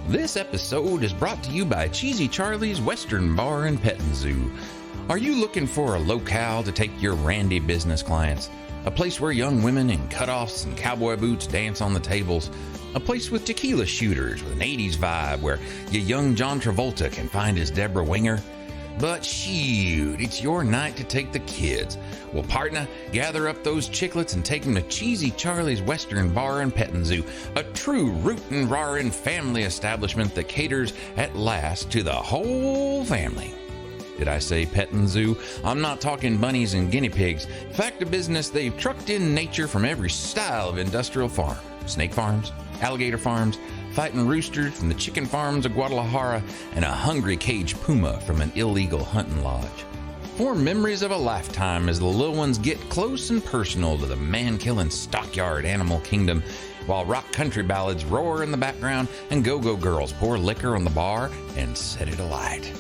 This episode is brought to you by Cheesy Charlie's Western Bar and Petting Zoo. Are you looking for a locale to take your randy business clients? A place where young women in cutoffs and cowboy boots dance on the tables? A place with tequila shooters with an 80s vibe where your young John Travolta can find his Deborah Winger? But shoot, it's your night to take the kids. Well, partner, gather up those chiclets and take them to Cheesy Charlie's Western Bar and Petting Zoo, a true rootin' roarin' family establishment that caters at last to the whole family. Did I say petting zoo? I'm not talking bunnies and guinea pigs. Fact of business, they've trucked in nature from every style of industrial farm. Snake farms, alligator farms, fighting roosters from the chicken farms of Guadalajara, and a hungry caged puma from an illegal hunting lodge. Form memories of a lifetime as the little ones get close and personal to the man-killing stockyard animal kingdom, while rock country ballads roar in the background and go-go girls pour liquor on the bar and set it alight.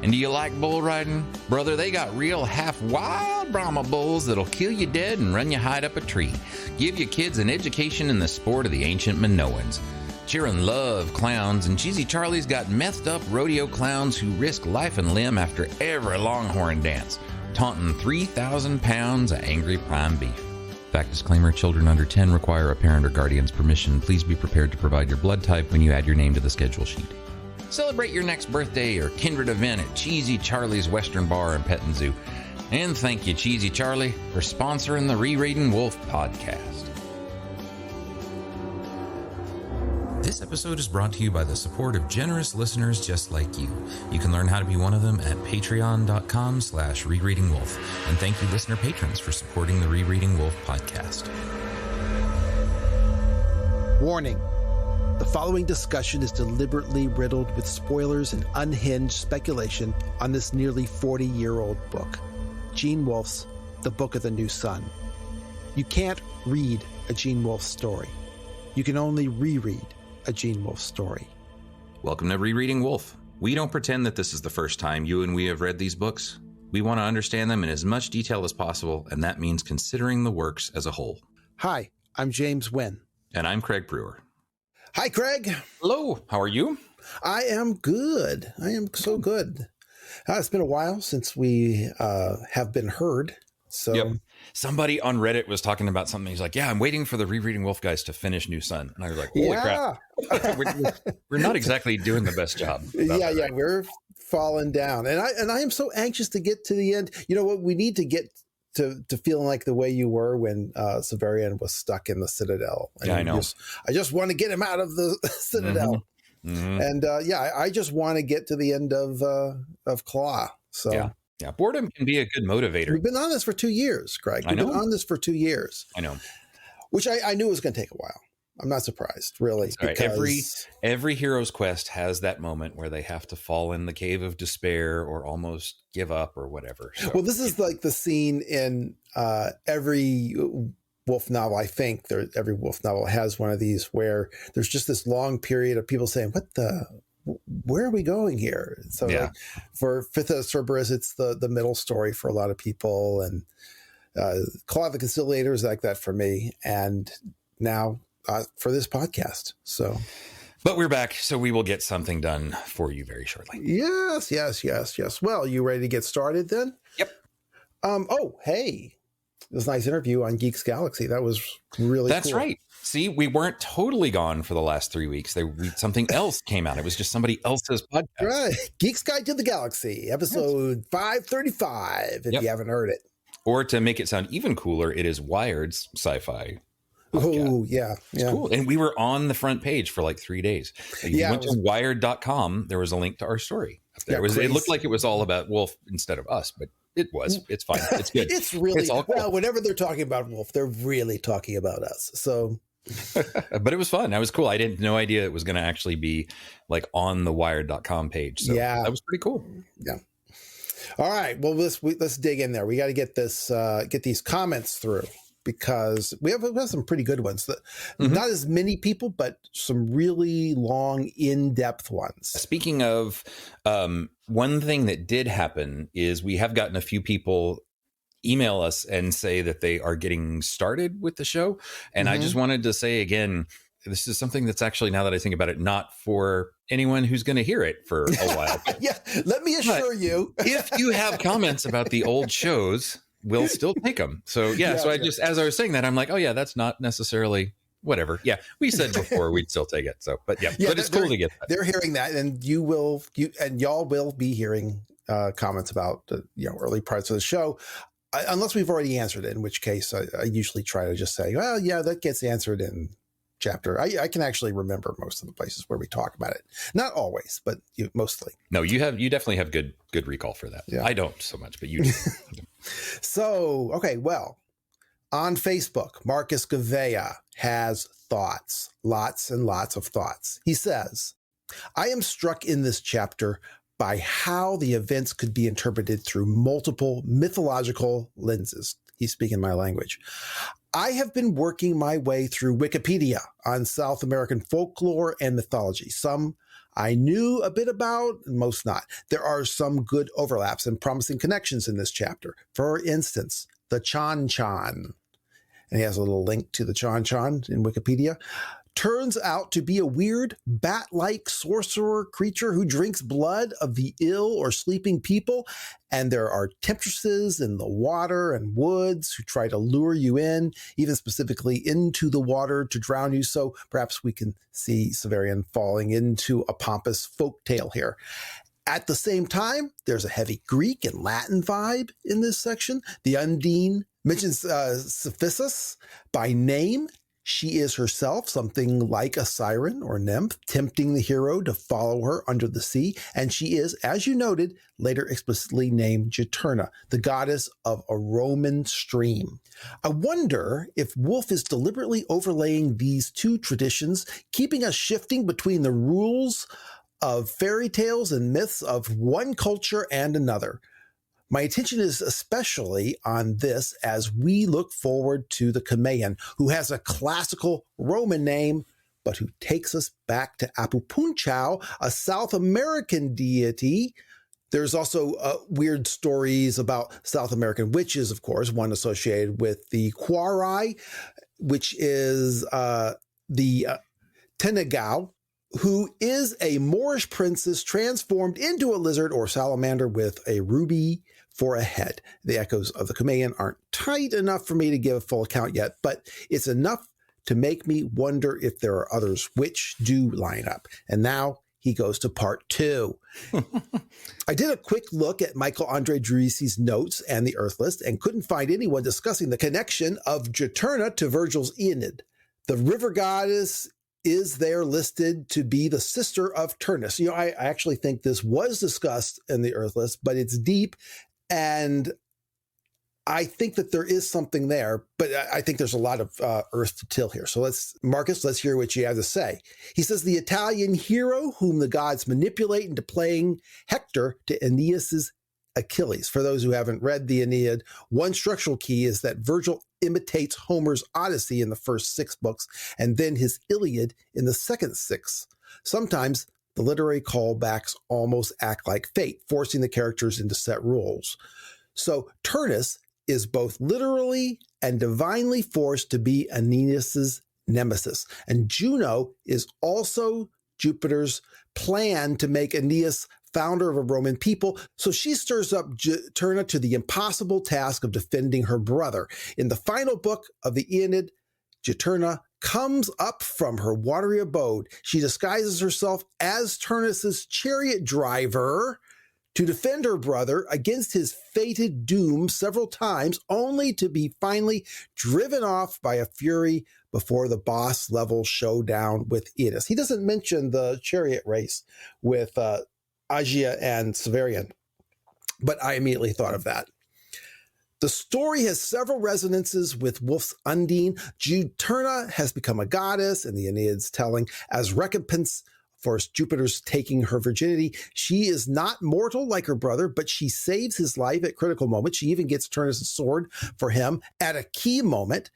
And do you like bull riding? Brother, they got real half-wild Brahma bulls that'll kill you dead and run you hide up a tree. Give your kids an education in the sport of the ancient Minoans. Cheering love clowns, and Cheesy Charlie's got methed up rodeo clowns who risk life and limb after every longhorn dance, taunting 3,000 pounds of angry prime beef. Fact disclaimer, children under 10 require a parent or guardian's permission. Please be prepared to provide your blood type when you add your name to the schedule sheet. Celebrate your next birthday or kindred event at Cheesy Charlie's Western Bar and Petting Zoo. And thank you, Cheesy Charlie, for sponsoring the Rereading Wolf podcast. This episode is brought to you by the support of generous listeners just like you. You can learn how to be one of them at patreon.com/rereadingwolf. And thank you, listener patrons, for supporting the Rereading Wolf podcast. Warning. The following discussion is deliberately riddled with spoilers and unhinged speculation on this nearly 40-year-old book, Gene Wolfe's The Book of the New Sun. You can't read a Gene Wolfe story. You can only reread a Gene Wolfe story. Welcome to Rereading Wolf. We don't pretend that this is the first time you and we have read these books. We want to understand them in as much detail as possible, and that means considering the works as a whole. Hi, I'm James Wynn. And I'm Craig Brewer. Hi, Craig. Hello, how are you? I am good. I am so good. It's been a while since we have been heard. So yep. Somebody on Reddit was talking about something. He's like, yeah, I'm waiting for the Rereading Wolf guys to finish New Sun. And I was like, holy crap. we're not exactly doing the best job. Yeah, we're falling down. And I am so anxious to get to the end. You know what? We need to get to feeling like the way you were when Severian was stuck in the Citadel. And I know. I just want to get him out of the Citadel. Mm-hmm. And I just want to get to the end of Claw. So yeah, boredom can be a good motivator. We've been on this for 2 years, Greg. We've been on this for 2 years. I know. Which I knew was going to take a while. I'm not surprised, really. Because every hero's quest has that moment where they have to fall in the cave of despair or almost give up or whatever. So, well, this is like the scene in every Wolfe novel. I think every Wolfe novel has one of these where there's just this long period of people saying, where are we going here? So like for Fifth of Cerberus, it's the middle story for a lot of people. And Claw of the Conciliator is like that for me. And now for this podcast. But we're back, so we will get something done for you very shortly. Yes. Well, you ready to get started then? Yep. Oh, hey. It was a nice interview on Geeks Galaxy. That was really That's cool. right. See, we weren't totally gone for the last 3 weeks. Something else came out. It was just somebody else's podcast. Right. Geeks Guide to the Galaxy, episode 535, if you haven't heard it. Or to make it sound even cooler, it is Wired's sci-fi podcast. Oh, yeah. It's cool. And we were on the front page for like 3 days. You went to wired.com. There was a link to our story. It looked like it was all about Wolfe instead of us, but it was. It's fine. It's good. It's really, it's all cool. Well, whenever they're talking about Wolfe, they're really talking about us. So, but it was fun. That was cool. I didn't no idea it was going to actually be like on the wired.com page. So that was pretty cool. Yeah. All right. Well, let's dig in there. We got to get these comments through, because we have some pretty good ones. Not as many people, but some really long, in-depth ones. Speaking of, one thing that did happen is we have gotten a few people email us and say that they are getting started with the show. And I just wanted to say again, this is something that's actually, now that I think about it, not for anyone who's going to hear it for a while. Yeah, let me assure you. If you have comments about the old shows, we'll still take them. So so I just, as I was saying that, I'm like, oh yeah, that's not necessarily whatever. Yeah, we said before we'd still take it. So, but but it's cool to get that. They're hearing that, and y'all will be hearing comments about the early parts of the show, unless we've already answered it. In which case, I usually try to just say, well, yeah, that gets answered in chapter. I can actually remember most of the places where we talk about it. Not always, but mostly. No, you definitely have good recall for that. Yeah. I don't so much, but you do. So, okay, well, on Facebook, Marcus Gavea has thoughts, lots and lots of thoughts. He says, I am struck in this chapter by how the events could be interpreted through multiple mythological lenses. He's speaking my language. I have been working my way through Wikipedia on South American folklore and mythology. Some I knew a bit about, and most not. There are some good overlaps and promising connections in this chapter. For instance, the Chan Chan, and he has a little link to the Chan Chan in Wikipedia, turns out to be a weird bat-like sorcerer creature who drinks blood of the ill or sleeping people. And there are temptresses in the water and woods who try to lure you in, even specifically into the water to drown you. So perhaps we can see Severian falling into a pompous folk tale here. At the same time, there's a heavy Greek and Latin vibe in this section. The Undine mentions Cephissus by name. She is herself something like a siren or nymph, tempting the hero to follow her under the sea. And she is, as you noted, later explicitly named Juturna, the goddess of a Roman stream. I wonder if Wolfe is deliberately overlaying these two traditions, keeping us shifting between the rules of fairy tales and myths of one culture and another. My attention is especially on this as we look forward to the Kumeyan, who has a classical Roman name, but who takes us back to Apupunchau, a South American deity. There's also weird stories about South American witches, of course, one associated with the Quarai, which is the Tenegau, who is a Moorish princess transformed into a lizard or salamander with a ruby for a head. The echoes of the Kumeyan aren't tight enough for me to give a full account yet, but it's enough to make me wonder if there are others which do line up. And now he goes to part 2. I did a quick look at Michael Andre Druisi's notes and the Earth list and couldn't find anyone discussing the connection of Juturna to Virgil's Aeneid. The river goddess is there listed to be the sister of Turnus. I actually think this was discussed in the Earth list, but it's deep, and I think that there is something there, but I think there's a lot of earth to till here. So let's hear what you have to say. He says, the Italian hero whom the gods manipulate into playing Hector to Aeneas's Achilles. For those who haven't read the Aeneid, one structural key is that Virgil imitates Homer's Odyssey in the first 6 books and then his Iliad in the second 6. Sometimes the literary callbacks almost act like fate, forcing the characters into set roles. So Turnus is both literally and divinely forced to be Aeneas's nemesis. And Juno is also Jupiter's plan to make Aeneas founder of a Roman people. So she stirs up Juturna to the impossible task of defending her brother. In the final book of the Aeneid, Juturna comes up from her watery abode. She disguises herself as Turnus's chariot driver to defend her brother against his fated doom several times, only to be finally driven off by a fury before the boss level showdown with Aeneas. He doesn't mention the chariot race with Agia and Severian, but I immediately thought of that. The story has several resonances with Wolfe's Undine. Juturna has become a goddess in the Aeneid's telling as recompense for Jupiter's taking her virginity. She is not mortal like her brother, but she saves his life at critical moments. She even gets Turnus' sword for him at a key moment.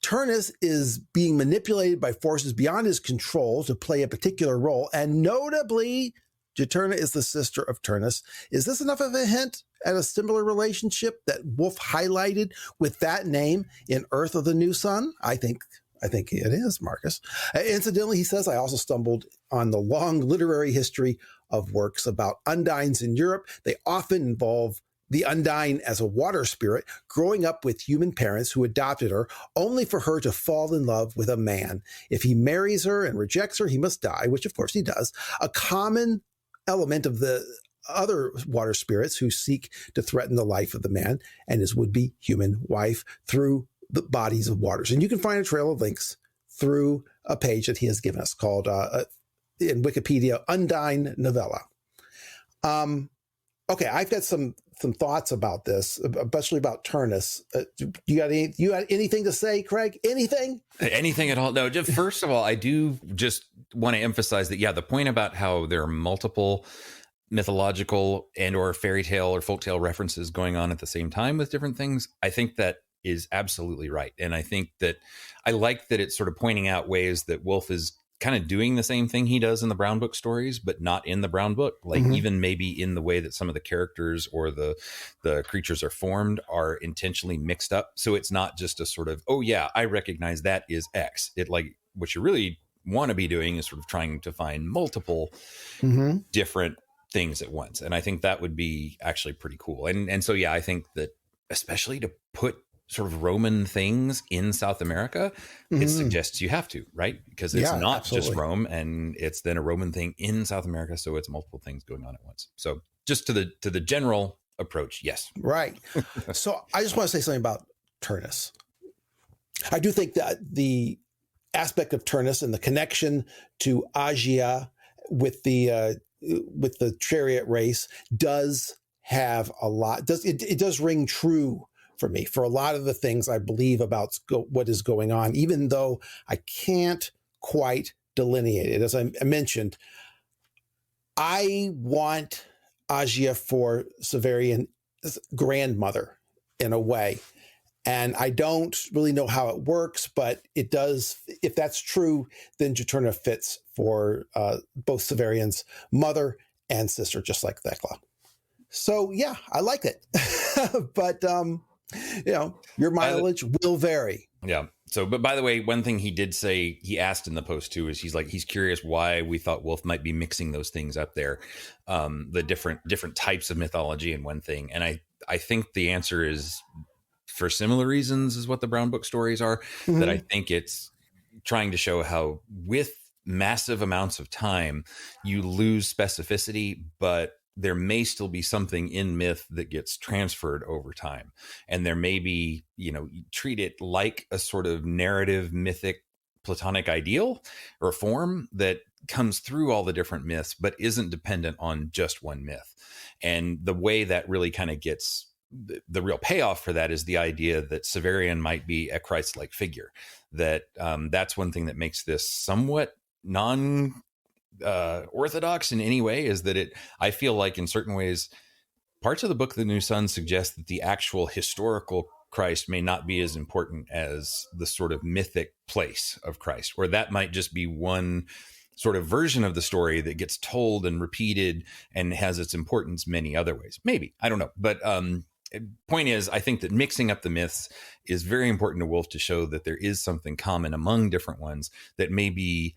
Turnus is being manipulated by forces beyond his control to play a particular role, and notably, Juturna is the sister of Turnus. Is this enough of a hint at a similar relationship that Wolfe highlighted with that name in Earth of the New Sun? I think I think it is, Marcus. Incidentally, he says, I also stumbled on the long literary history of works about undines in Europe. They often involve the undine as a water spirit growing up with human parents who adopted her, only for her to fall in love with a man. If he marries her and rejects her, he must die, which of course he does. A common element of the other water spirits who seek to threaten the life of the man and his would-be human wife through the bodies of waters. And you can find a trail of links through a page that he has given us called, in Wikipedia, Undine Novella. Okay, I've got some thoughts about this, especially about Turnus. You got anything to say, Craig? Anything at all? No, just, first of all, I do just want to emphasize that, yeah, the point about how there are multiple mythological and or fairy tale or folktale references going on at the same time with different things, I think that is absolutely right. And I think that I like that it's sort of pointing out ways that Wolfe is kind of doing the same thing he does in the Brown Book stories, but not in the Brown Book, like even maybe in the way that some of the characters or the creatures are formed are intentionally mixed up. So it's not just a sort of, oh yeah, I recognize that is X. It, like, what you really want to be doing is sort of trying to find multiple different things at once. And I think that would be actually pretty cool. And so, yeah, I think that especially to put sort of Roman things in South America, it suggests you have to, right? Because it's not just Rome, and it's then a Roman thing in South America. So it's multiple things going on at once. So just to the general approach, yes. Right. So I just want to say something about Turnus. I do think that the aspect of Turnus and the connection to Agia with the chariot race does have a lot. It does ring true for me, for a lot of the things I believe about what is going on, even though I can't quite delineate it. As I mentioned, I want Agia for Severian's grandmother in a way. And I don't really know how it works, but it does. If that's true, then Juturna fits for both Severian's mother and sister, just like Thecla. So yeah, I like it. But your mileage will vary. Yeah. So, but by the way, one thing he did say, he asked in the post too, is he's curious why we thought Wolfe might be mixing those things up there, the different types of mythology in one thing. And I think the answer is for similar reasons as what the Brown Book stories are, that I think it's trying to show how with massive amounts of time, you lose specificity, but there may still be something in myth that gets transferred over time. And there may be, treat it like a sort of narrative, mythic, Platonic ideal or form that comes through all the different myths, but isn't dependent on just one myth. And the way that really kind of gets the real payoff for that is the idea that Severian might be a Christ-like figure. That that's one thing that makes this somewhat orthodox in any way, is that I feel like in certain ways, parts of the Book of the New Sun suggest that the actual historical Christ may not be as important as the sort of mythic place of Christ, or that might just be one sort of version of the story that gets told and repeated and has its importance many other ways. Maybe, I don't know. But point is, I think that mixing up the myths is very important to Wolfe to show that there is something common among different ones that may be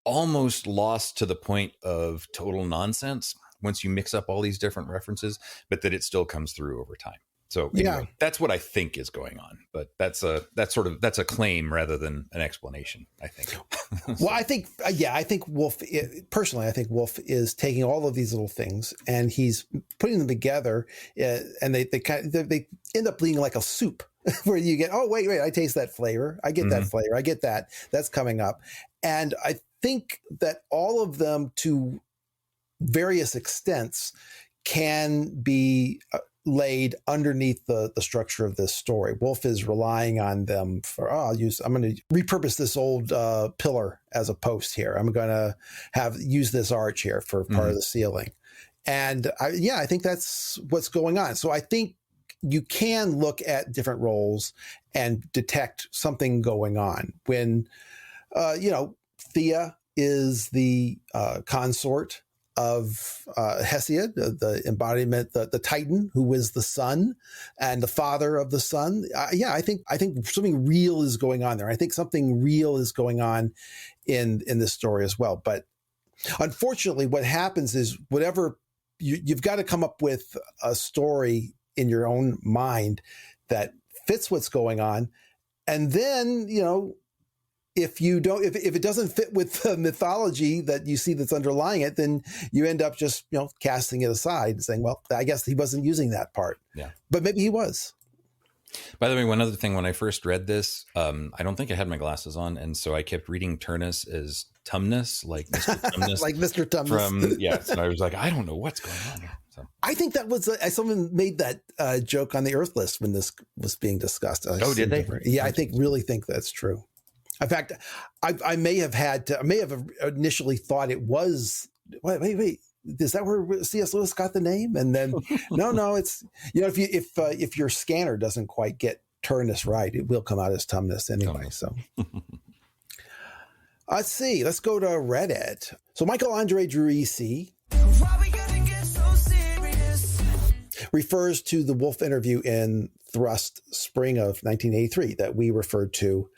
almost lost to the point of total nonsense once you mix up all these different references, but that it still comes through over time. So anyway, that's what I think is going on, but that's a claim rather than an explanation, I think. Well, I think Wolfe, personally, I think Wolfe is taking all of these little things and he's putting them together, and they end up being like a soup where you get, oh, wait, I taste that flavor. I get that flavor. I get that. That's coming up. And I think that all of them, to various extents, can be laid underneath the structure of this story. Wolfe is relying on them for, I'm going to repurpose this old pillar as a post here. I'm going to use this arch here for part of the ceiling. And I think that's what's going on. So I think you can look at different roles and detect something going on when, Thea is the consort of Hesiod, the embodiment, the Titan, who was the sun and the father of the sun. I think something real is going on there. I think something real is going on in this story as well. But unfortunately, what happens is whatever you've got to come up with a story in your own mind that fits what's going on. And then, if it doesn't fit with the mythology that you see that's underlying it, then you end up just, casting it aside and saying, well, I guess he wasn't using that part. Yeah. But maybe he was. By the way, one other thing, when I first read this, I don't think I had my glasses on. And so I kept reading Turnus as Tumnus, like Mr. Tumnus. Like Mr. Tumnus. Yes. And I was like, I don't know what's going on here. So. I think that was, someone made that joke on the Earth list when this was being discussed. Did they? Yeah, I really think that's true. In fact, I may have initially thought it was, wait. Is that where C.S. Lewis got the name? And then no, it's if your scanner doesn't quite get Turnus right, it will come out as Tumnus anyway. So let's see. Let's go to Reddit. So Michael Andre Druisi refers to the Wolfe interview in Thrust spring of 1983 that we referred to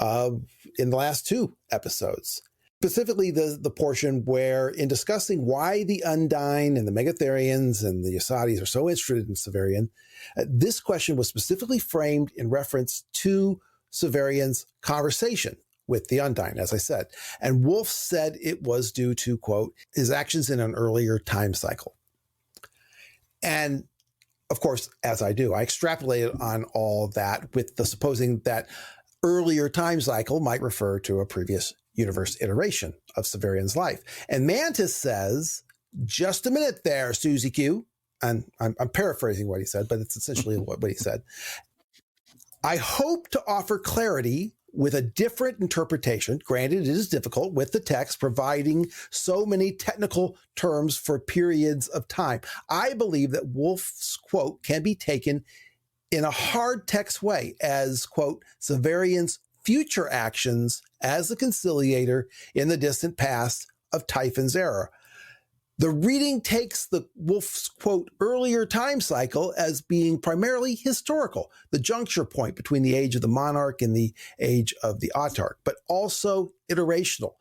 in the last two episodes. Specifically, the portion where, in discussing why the Undine and the Megatherians and the Ysadis are so interested in Severian, this question was specifically framed in reference to Severian's conversation with the Undine, as I said. And Wolfe said it was due to, quote, his actions in an earlier time cycle. And, of course, as I do, I extrapolated on all that with the supposing that earlier time cycle might refer to a previous universe iteration of Severian's life. And Mantis says, just a minute there, Susie Q. And I'm paraphrasing what he said, but it's essentially what he said. I hope to offer clarity with a different interpretation. Granted, it is difficult with the text providing so many technical terms for periods of time. I believe that Wolfe's quote can be taken in a hard text way as, quote, Severian's future actions as the conciliator in the distant past of Typhon's era. The reading takes the Wolfe's, quote, earlier time cycle as being primarily historical, the juncture point between the age of the monarch and the age of the autarch, but also iterational,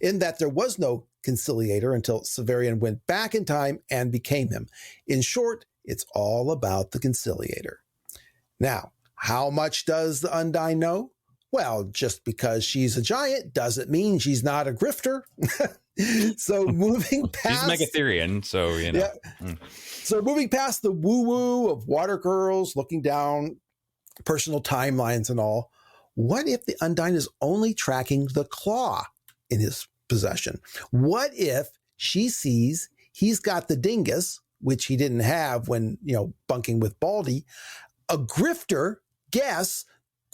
in that there was no conciliator until Severian went back in time and became him. In short, it's all about the conciliator. Now, how much does the Undine know? Well, just because she's a giant doesn't mean she's not a grifter. So moving past... She's Megatherian, so, Yeah. So moving past the woo-woo of water girls, looking down personal timelines and all, what if the Undine is only tracking the claw in his possession? What if she sees he's got the dingus, which he didn't have when, bunking with Baldy? A grifter guess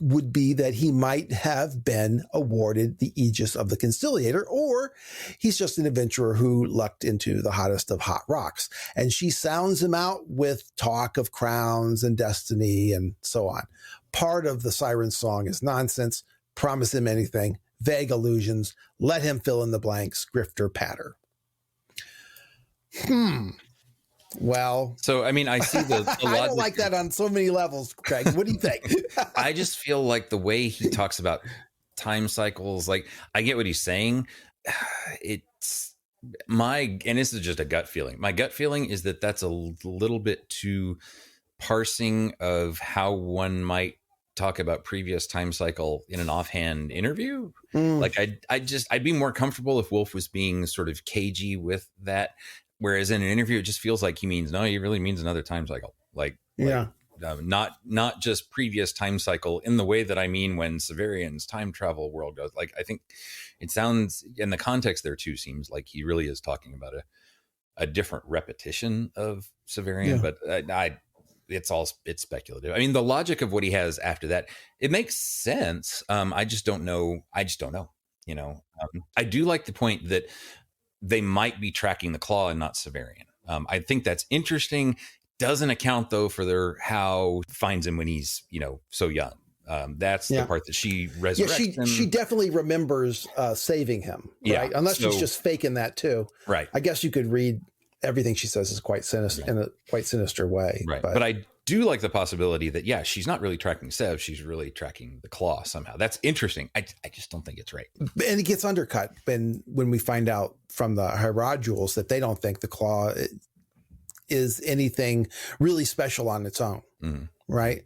would be that he might have been awarded the aegis of the conciliator, or he's just an adventurer who lucked into the hottest of hot rocks. And she sounds him out with talk of crowns and destiny and so on. Part of the siren song is nonsense. Promise him anything. Vague allusions. Let him fill in the blanks. Grifter patter. Well, so, I mean, I see the logic. I don't like that on so many levels, Craig. What do you think? I just feel like the way he talks about time cycles, like, I get what he's saying. It's and this is just a gut feeling. My gut feeling is that that's a little bit too parsing of how one might talk about previous time cycle in an offhand interview. Like, I'd be more comfortable if Wolfe was being sort of cagey with that. Whereas in an interview, it just feels like he really means another time cycle. Not just previous time cycle in the way that I mean when Severian's time travel world goes. Like, I think it sounds, in the context there too, seems like he really is talking about a different repetition of Severian, but it's speculative. I mean, the logic of what he has after that, it makes sense. I just don't know. I do like the point that they might be tracking the claw and not Severian. I think that's interesting. Doesn't account though for how finds him when he's, so young. That's the part that she resurrects him. She definitely remembers saving him, right? Unless she's just faking that too. Right. I guess you could read everything she says is quite sinister in a quite sinister way. Right. But I do like the possibility that, she's not really tracking Sev. She's really tracking the claw somehow. That's interesting. I just don't think it's right. And it gets undercut when we find out from the Hierodules that they don't think the claw is anything really special on its own. Right.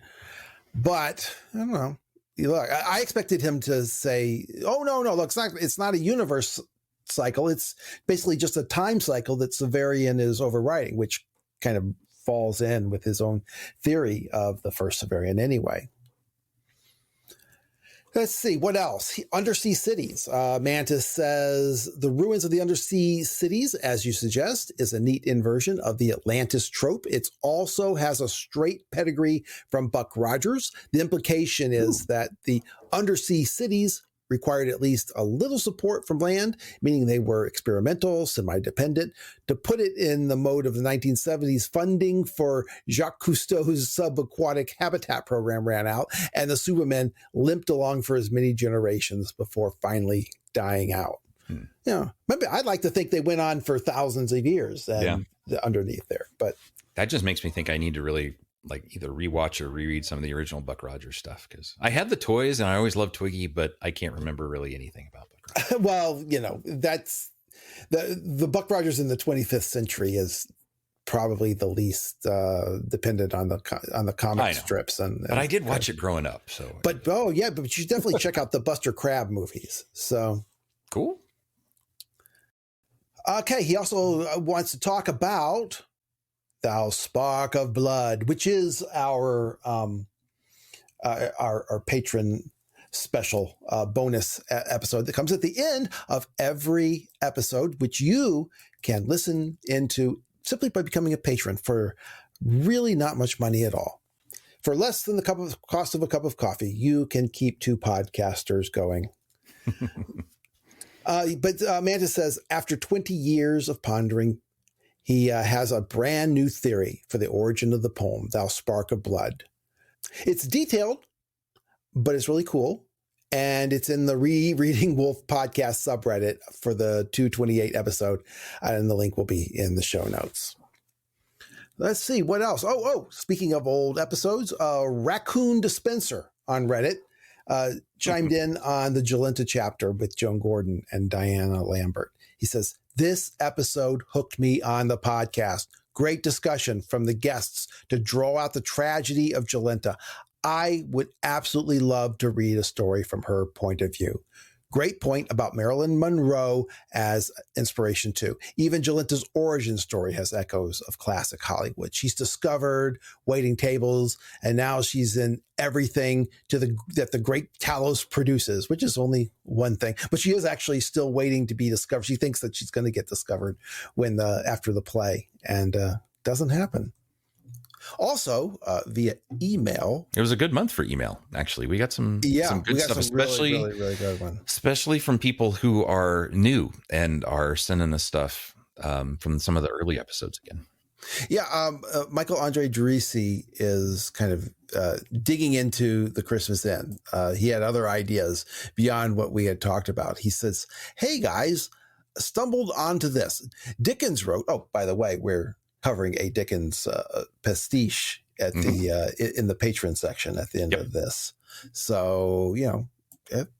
But I don't know. Look, I expected him to say, oh, no, look, it's not a universe cycle. It's basically just a time cycle that Severian is overriding, which kind of falls in with his own theory of the first Severian anyway. Let's see, what else? Undersea cities. Mantis says, the ruins of the undersea cities, as you suggest, is a neat inversion of the Atlantis trope. It also has a straight pedigree from Buck Rogers. The implication is that the undersea cities required at least a little support from land, meaning they were experimental, semi-dependent. To put it in the mode of the 1970s, funding for Jacques Cousteau's subaquatic habitat program ran out, and the Supermen limped along for as many generations before finally dying out. Maybe I'd like to think they went on for thousands of years underneath there. But that just makes me think I need to really either rewatch or reread some of the original Buck Rogers stuff, because I had the toys and I always loved Twiggy, but I can't remember really anything about Buck Rogers. Well, that's the Buck Rogers in the 25th century is probably the least dependent on the comic strips. But I did watch it growing up. So, but you should definitely check out the Buster Crabbe movies. So cool. Okay, he also wants to talk about Thou Spark of Blood, which is our patron special bonus episode that comes at the end of every episode, which you can listen into simply by becoming a patron for really not much money at all. For less than the cost of a cup of coffee, you can keep two podcasters going. But Mantis says, after 20 years of pondering, he has a brand new theory for the origin of the poem, Thou Spark of Blood. It's detailed, but it's really cool. And it's in the Rereading Wolf podcast subreddit for the 228 episode. And the link will be in the show notes. Let's see, what else? Speaking of old episodes, Raccoon Dispenser on Reddit chimed in on the Jolenta chapter with Joan Gordon and Diana Lambert. He says, this episode hooked me on the podcast. Great discussion from the guests to draw out the tragedy of Jolenta. I would absolutely love to read a story from her point of view. Great point about Marilyn Monroe as inspiration too. Even Jolenta's origin story has echoes of classic Hollywood. She's discovered waiting tables, and now she's in everything that the great Talos produces, which is only one thing. But she is actually still waiting to be discovered. She thinks that she's going to get discovered after the play, and doesn't happen. Also, via email. It was a good month for email, actually. We got some good stuff, especially really good one. Especially from people who are new and are sending us stuff from some of the early episodes again. Yeah, Michael Andre Derisi is kind of digging into the Christmas Inn. He had other ideas beyond what we had talked about. He says, hey, guys, stumbled onto this. Dickens wrote, by the way, we're covering a Dickens pastiche at in the patron section at the end of this. So,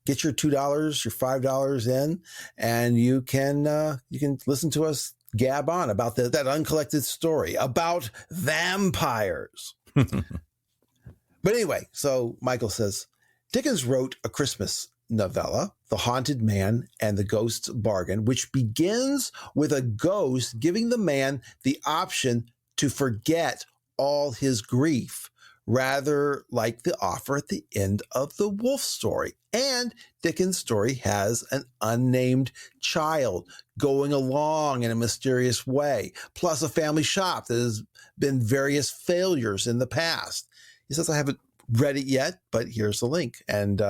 get your $2, your $5 in, and you can listen to us gab on about that uncollected story about vampires. But anyway, so Michael says, Dickens wrote a Christmas novella, The Haunted Man and the Ghost's Bargain, which begins with a ghost giving the man the option to forget all his grief, rather like the offer at the end of the Wolfe story. And Dickens' story has an unnamed child going along in a mysterious way, plus a family shop that has been various failures in the past. He says, I haven't read it yet, but here's the link. And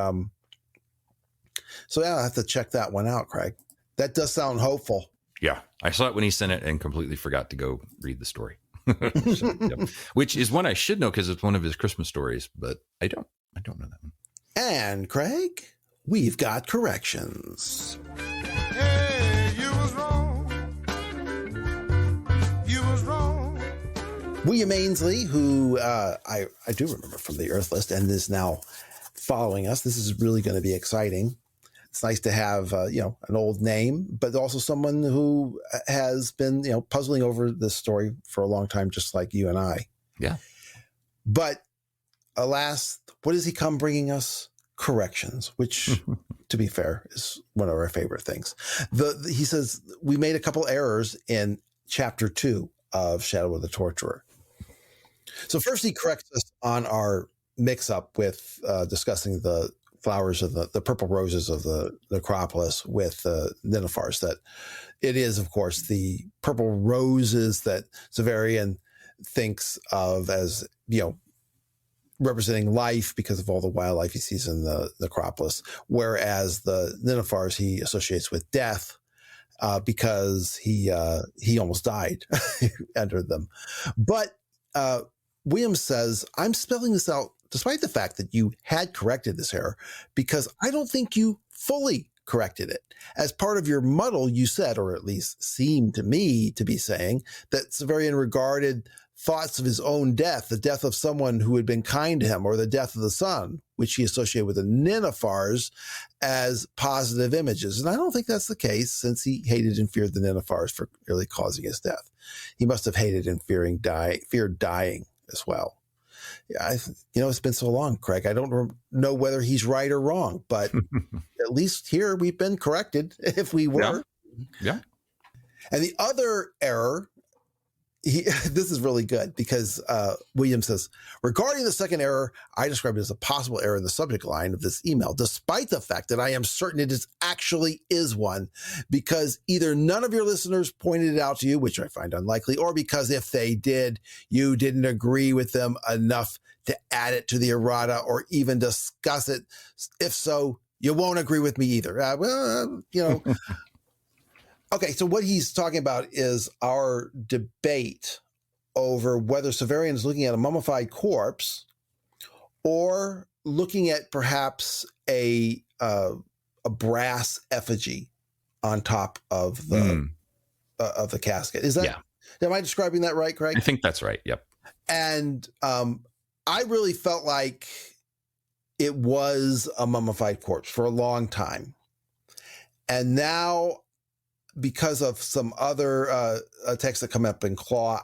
so I'll have to check that one out, Craig. That does sound hopeful. Yeah. I saw it when he sent it and completely forgot to go read the story. So, which is one I should know because it's one of his Christmas stories, but I don't know that one. And Craig, we've got corrections. Hey, you was wrong. You was wrong. William Ainsley, who I do remember from the Earth List and is now following us. This is really going to be exciting. It's nice to have, an old name, but also someone who has been, puzzling over this story for a long time, just like you and I. Yeah. But alas, what does he come bringing us? Corrections, which, to be fair, is one of our favorite things. He says we made a couple errors in chapter 2 of Shadow of the Torturer. So first he corrects us on our mix-up with discussing the flowers of the purple roses of the necropolis with the Ninevars, that it is, of course, the purple roses that Severian thinks of as, representing life because of all the wildlife he sees in the necropolis, whereas the Ninevars he associates with death because he almost died under them. But Williams says, I'm spelling this out despite the fact that you had corrected this error, because I don't think you fully corrected it. As part of your muddle, you said, or at least seemed to me to be saying, that Severian regarded thoughts of his own death, the death of someone who had been kind to him, or the death of the son, which he associated with the Ninevars, as positive images. And I don't think that's the case, since he hated and feared the Ninevars for nearly causing his death. He must have hated and feared dying as well. Yeah, it's been so long, Craig. I don't know whether he's right or wrong, but at least here we've been corrected if we were. Yeah. And the other error, this is really good because William says, regarding the second error, I described it as a possible error in the subject line of this email, despite the fact that I am certain it actually is one, because either none of your listeners pointed it out to you, which I find unlikely, or because if they did, you didn't agree with them enough to add it to the errata or even discuss it. If so, you won't agree with me either. Okay, so what he's talking about is our debate over whether Severian is looking at a mummified corpse or looking at perhaps a brass effigy on top of the casket. Is that? Yeah. Am I describing that right, Craig? I think that's right. Yep. And I really felt like it was a mummified corpse for a long time, and now, because of some other texts that come up in Claw,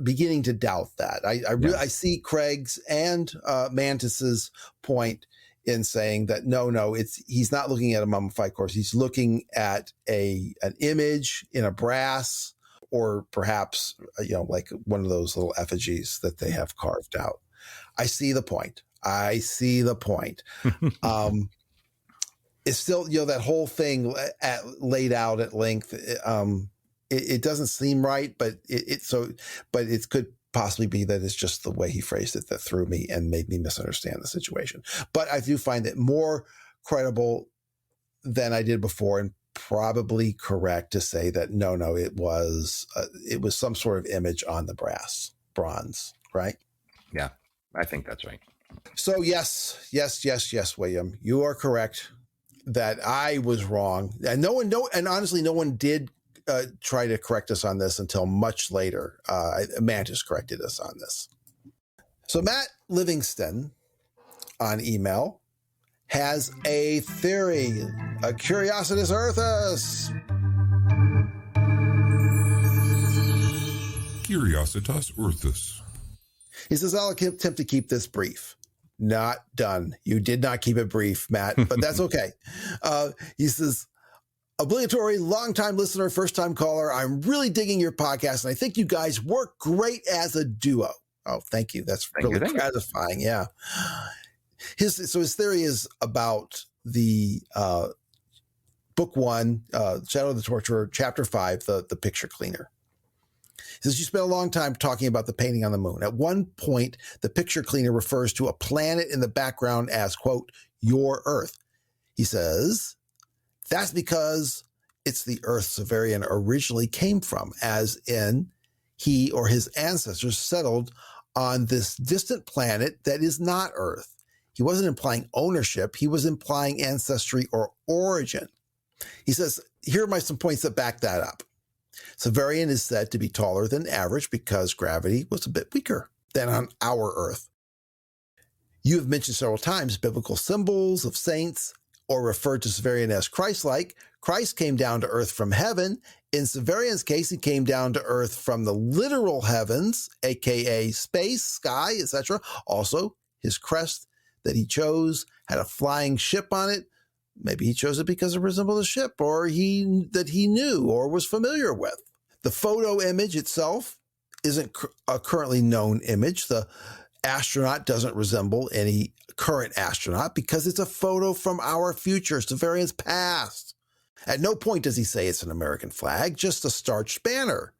beginning to doubt that. I see Craig's and Mantis's point in saying that no, he's not looking at a mummified corpse. He's looking at an image in a brass, or perhaps like one of those little effigies that they have carved out. I see the point. It's still, that whole thing laid out at length. It doesn't seem right, but it could possibly be that it's just the way he phrased it that threw me and made me misunderstand the situation. But I do find it more credible than I did before, and probably correct to say that no, it was some sort of image on the bronze, right? Yeah, I think that's right. So yes, William, you are correct that I was wrong, and honestly, no one did try to correct us on this until much later. Mantis corrected us on this. So Matt Livingston on email has a theory, a Curiositas Earthus. Curiositas Earthus. He says, I'll attempt to keep this brief. Not done. You did not keep it brief, Matt, but that's okay. He says, obligatory, long-time listener, first-time caller. I'm really digging your podcast, and I think you guys work great as a duo. Oh, thank you. That's really gratifying. Yeah. His theory is about the book 1, Shadow of the Torturer, chapter 5, the picture cleaner. He says, you spent a long time talking about the painting on the moon. At one point, the picture cleaner refers to a planet in the background as, quote, your Earth. He says, that's because it's the Earth Severian originally came from, as in he or his ancestors settled on this distant planet that is not Earth. he wasn't implying ownership. He was implying ancestry or origin. He says, here are some points that back that up. Severian is said to be taller than average because gravity was a bit weaker than on our Earth. You have mentioned several times biblical symbols of saints or referred to Severian as Christ-like. Christ came down to earth from heaven. In Severian's case, he came down to earth from the literal heavens, aka space, sky, etc. Also, his crest that he chose had a flying ship on it. Maybe he chose it because it resembled a ship or that he knew or was familiar with. The photo image itself isn't a currently known image. The astronaut doesn't resemble any current astronaut because it's a photo from our future, Severian's past. At no point does he say it's an American flag, just a starched banner.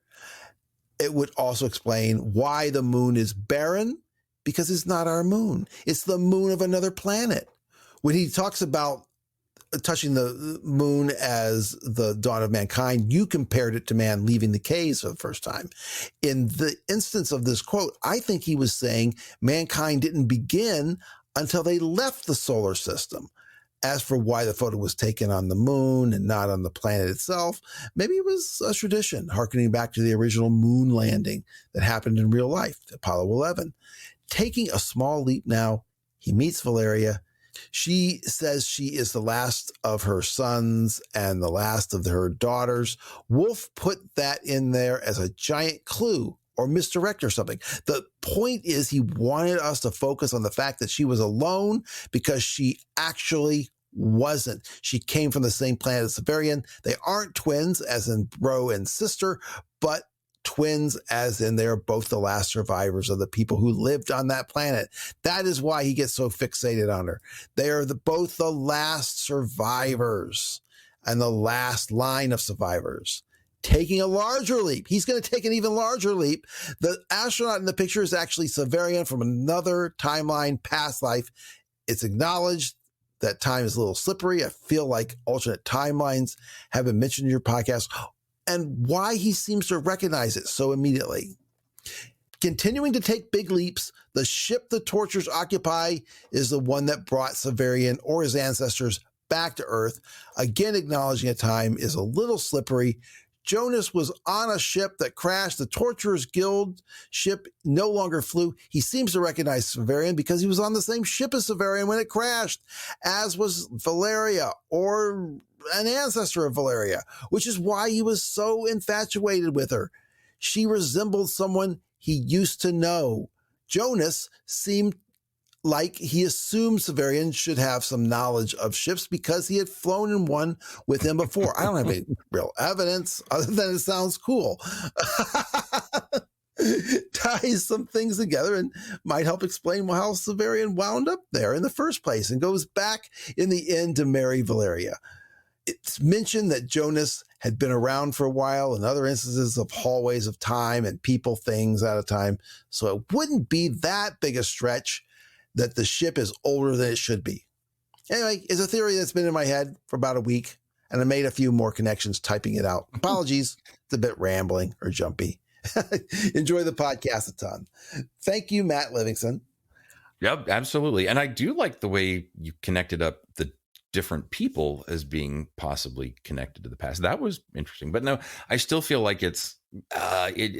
It would also explain why the moon is barren, because it's not our moon. It's the moon of another planet. When he talks about touching the moon as the dawn of mankind, you compared it to man leaving the caves for the first time. In the instance of this quote, I think he was saying mankind didn't begin until they left the solar system. As for why the photo was taken on the moon and not on the planet itself, maybe it was a tradition, harkening back to the original moon landing that happened in real life, Apollo 11. Taking a small leap now, he meets Valeria. She says she is the last of her sons and the last of her daughters. Wolfe put that in there as a giant clue or misdirect or something. The point is he wanted us to focus on the fact that she was alone because she actually wasn't. She came from the same planet as Severian. They aren't twins as in bro and sister, but twins as in they're both the last survivors of the people who lived on that planet. That is why he gets so fixated on her. They are both the last survivors and the last line of survivors. Taking a larger leap. He's going to take an even larger leap. The astronaut in the picture is actually Severian from another timeline, past life. It's acknowledged that time is a little slippery. I feel like alternate timelines have been mentioned in your podcast, and why he seems to recognize it so immediately. Continuing to take big leaps, the ship the Tortures occupy is the one that brought Severian or his ancestors back to Earth. Again, acknowledging a time is a little slippery. Jonas was on a ship that crashed. The Torturers Guild ship no longer flew. He seems to recognize Severian because he was on the same ship as Severian when it crashed, as was Valeria or an ancestor of Valeria, which is why he was so infatuated with her. She resembled someone he used to know. Jonas seemed like he assumed Severian should have some knowledge of ships because he had flown in one with him before. I don't have any real evidence other than it sounds cool. Ties some things together and might help explain how Severian wound up there in the first place and goes back in the end to marry Valeria. It's mentioned that Jonas had been around for a while and other instances of hallways of time and people, things out of time. So it wouldn't be that big a stretch that the ship is older than it should be. Anyway, it's a theory that's been in my head for about a week, and I made a few more connections typing it out. Apologies, it's a bit rambling or jumpy. Enjoy the podcast a ton. Thank you, Matt Livingston. Yep, absolutely. And I do like the way you connected up the different people as being possibly connected to the past. That was interesting. But no, I still feel like it's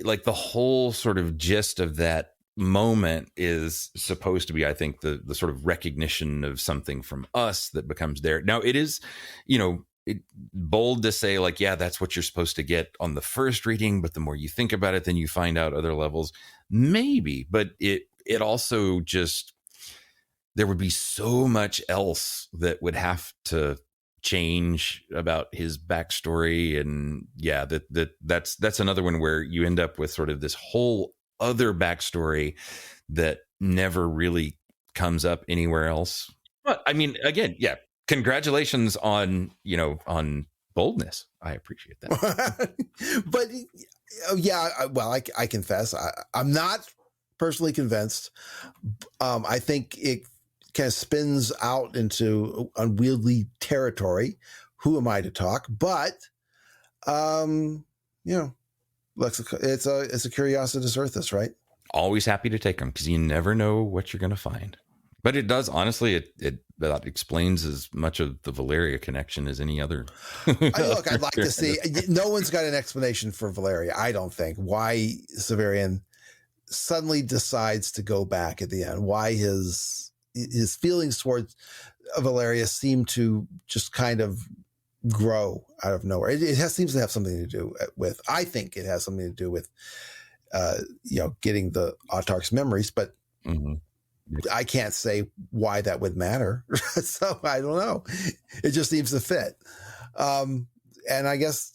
like the whole sort of gist of that moment is supposed to be, I think, the sort of recognition of something from us that becomes there. Now, it is, bold to say like, yeah, that's what you're supposed to get on the first reading. But the more you think about it, then you find out other levels. Maybe, but it also just, there would be so much else that would have to change about his backstory. And yeah, that's another one where you end up with sort of this whole other backstory that never really comes up anywhere else. But I mean, again, yeah, congratulations on boldness. I appreciate that. But yeah, well, I confess, I'm not personally convinced. I think it kind of spins out into unwieldy territory. Who am I to talk? But, it's a curiosity to earth this, right? Always happy to take them because you never know what you're going to find. But it does, honestly, that explains as much of the Valeria connection as any other. Look, I'd like to see, no one's got an explanation for Valeria, I don't think, why Severian suddenly decides to go back at the end, why his feelings towards Valeria seem to just kind of grow out of nowhere. It seems to have something to do with, I think it has something to do with, getting the Autarch's memories, but I can't say why that would matter. So I don't know. It just seems to fit. And I guess,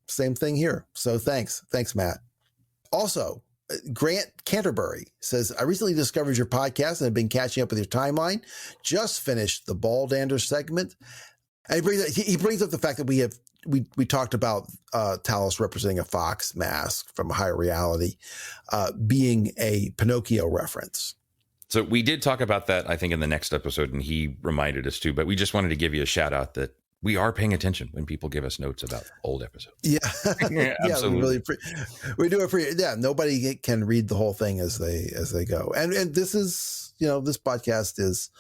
same thing here. So thanks, Matt. Also, Grant Canterbury says, I recently discovered your podcast and have been catching up with your timeline. Just finished the Baldander segment. And he brings up the fact that we talked about Talos representing a fox mask from a higher reality being a Pinocchio reference. So we did talk about that, I think, in the next episode, and he reminded us too. But we just wanted to give you a shout out that we are paying attention when people give us notes about old episodes. Yeah, yeah, absolutely. We do appreciate. Yeah, nobody can read the whole thing as they go, and this is this podcast is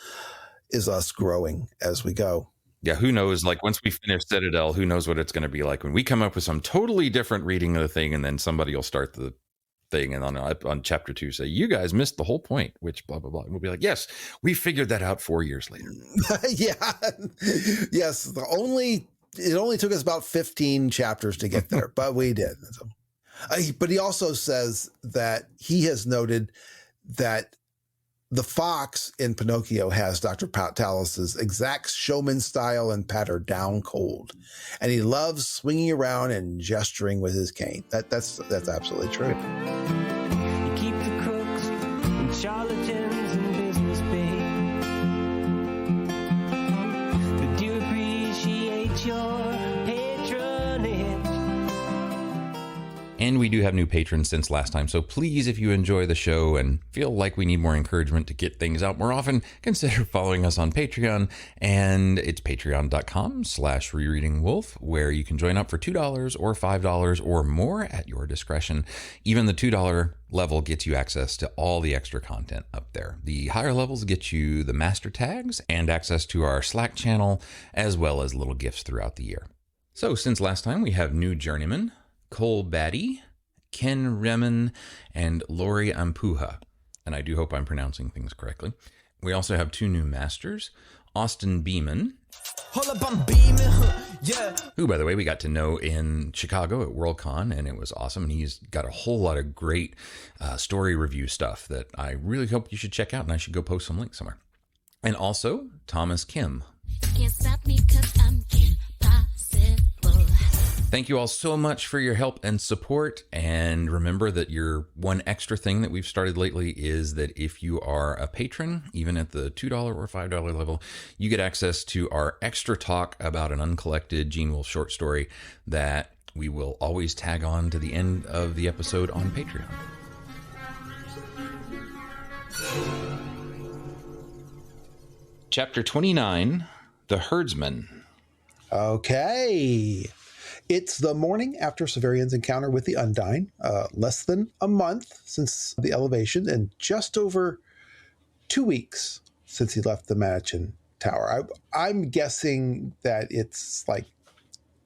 us growing as we go. Yeah, who knows? Like once we finish Citadel, who knows what it's going to be like when we come up with some totally different reading of the thing, and then somebody will start the thing and on chapter 2 say, you guys missed the whole point, which blah blah blah, and we'll be like, yes, we figured that out 4 years later. Yeah. Yes, it only took us about 15 chapters to get there, but we did. So, but he also says that he has noted that the fox in Pinocchio has Dr. Talos's exact showman style and patter down cold, and he loves swinging around and gesturing with his cane. That's absolutely true. You keep the crooks and charlatans in business bay, but do appreciate your patronage. And we do have new patrons since last time, so please, if you enjoy the show and feel like we need more encouragement to get things out more often, consider following us on Patreon. And it's patreon.com/rereadingwolf, where you can join up for $2 or $5 or more at your discretion. Even the $2 level gets you access to all the extra content up there. The higher levels get you the master tags and access to our Slack channel, as well as little gifts throughout the year. So since last time, we have new journeymen, Cole Batty, Ken Remen, and Lori Ampuja. And I do hope I'm pronouncing things correctly. We also have 2 new masters, Austin Beeman, who, by the way, we got to know in Chicago at Worldcon, and it was awesome. And he's got a whole lot of great story review stuff that I really hope you should check out, and I should go post some links somewhere. And also Thomas Kim. Can't stop me 'cause I'm impossible. Thank you all so much for your help and support. And remember that your one extra thing that we've started lately is that if you are a patron, even at the $2 or $5 level, you get access to our extra talk about an uncollected Gene Wolfe short story that we will always tag on to the end of the episode on Patreon. Chapter 29, The Herdsman. Okay. It's the morning after Severian's encounter with the Undyne, less than a month since the elevation, and just over 2 weeks since he left the Manachin Tower. I'm guessing that it's like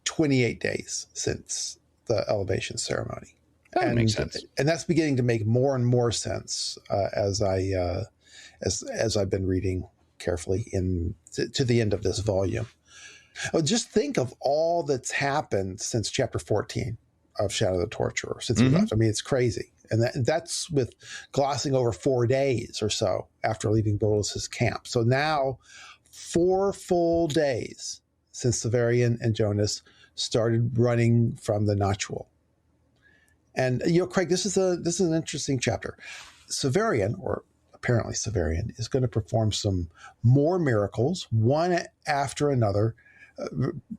28 days since the elevation ceremony. That would make sense. And that's beginning to make more and more sense as I've been reading carefully to the end of this volume. Oh, just think of all that's happened since chapter 14 of Shadow the Torturer, since he left. I mean, it's crazy. And that's with glossing over 4 days or so after leaving Bolas's camp. So now 4 full days since Severian and Jonas started running from the Notchwell. And, Craig, this is an interesting chapter. Severian, or apparently Severian, is going to perform some more miracles, one after another,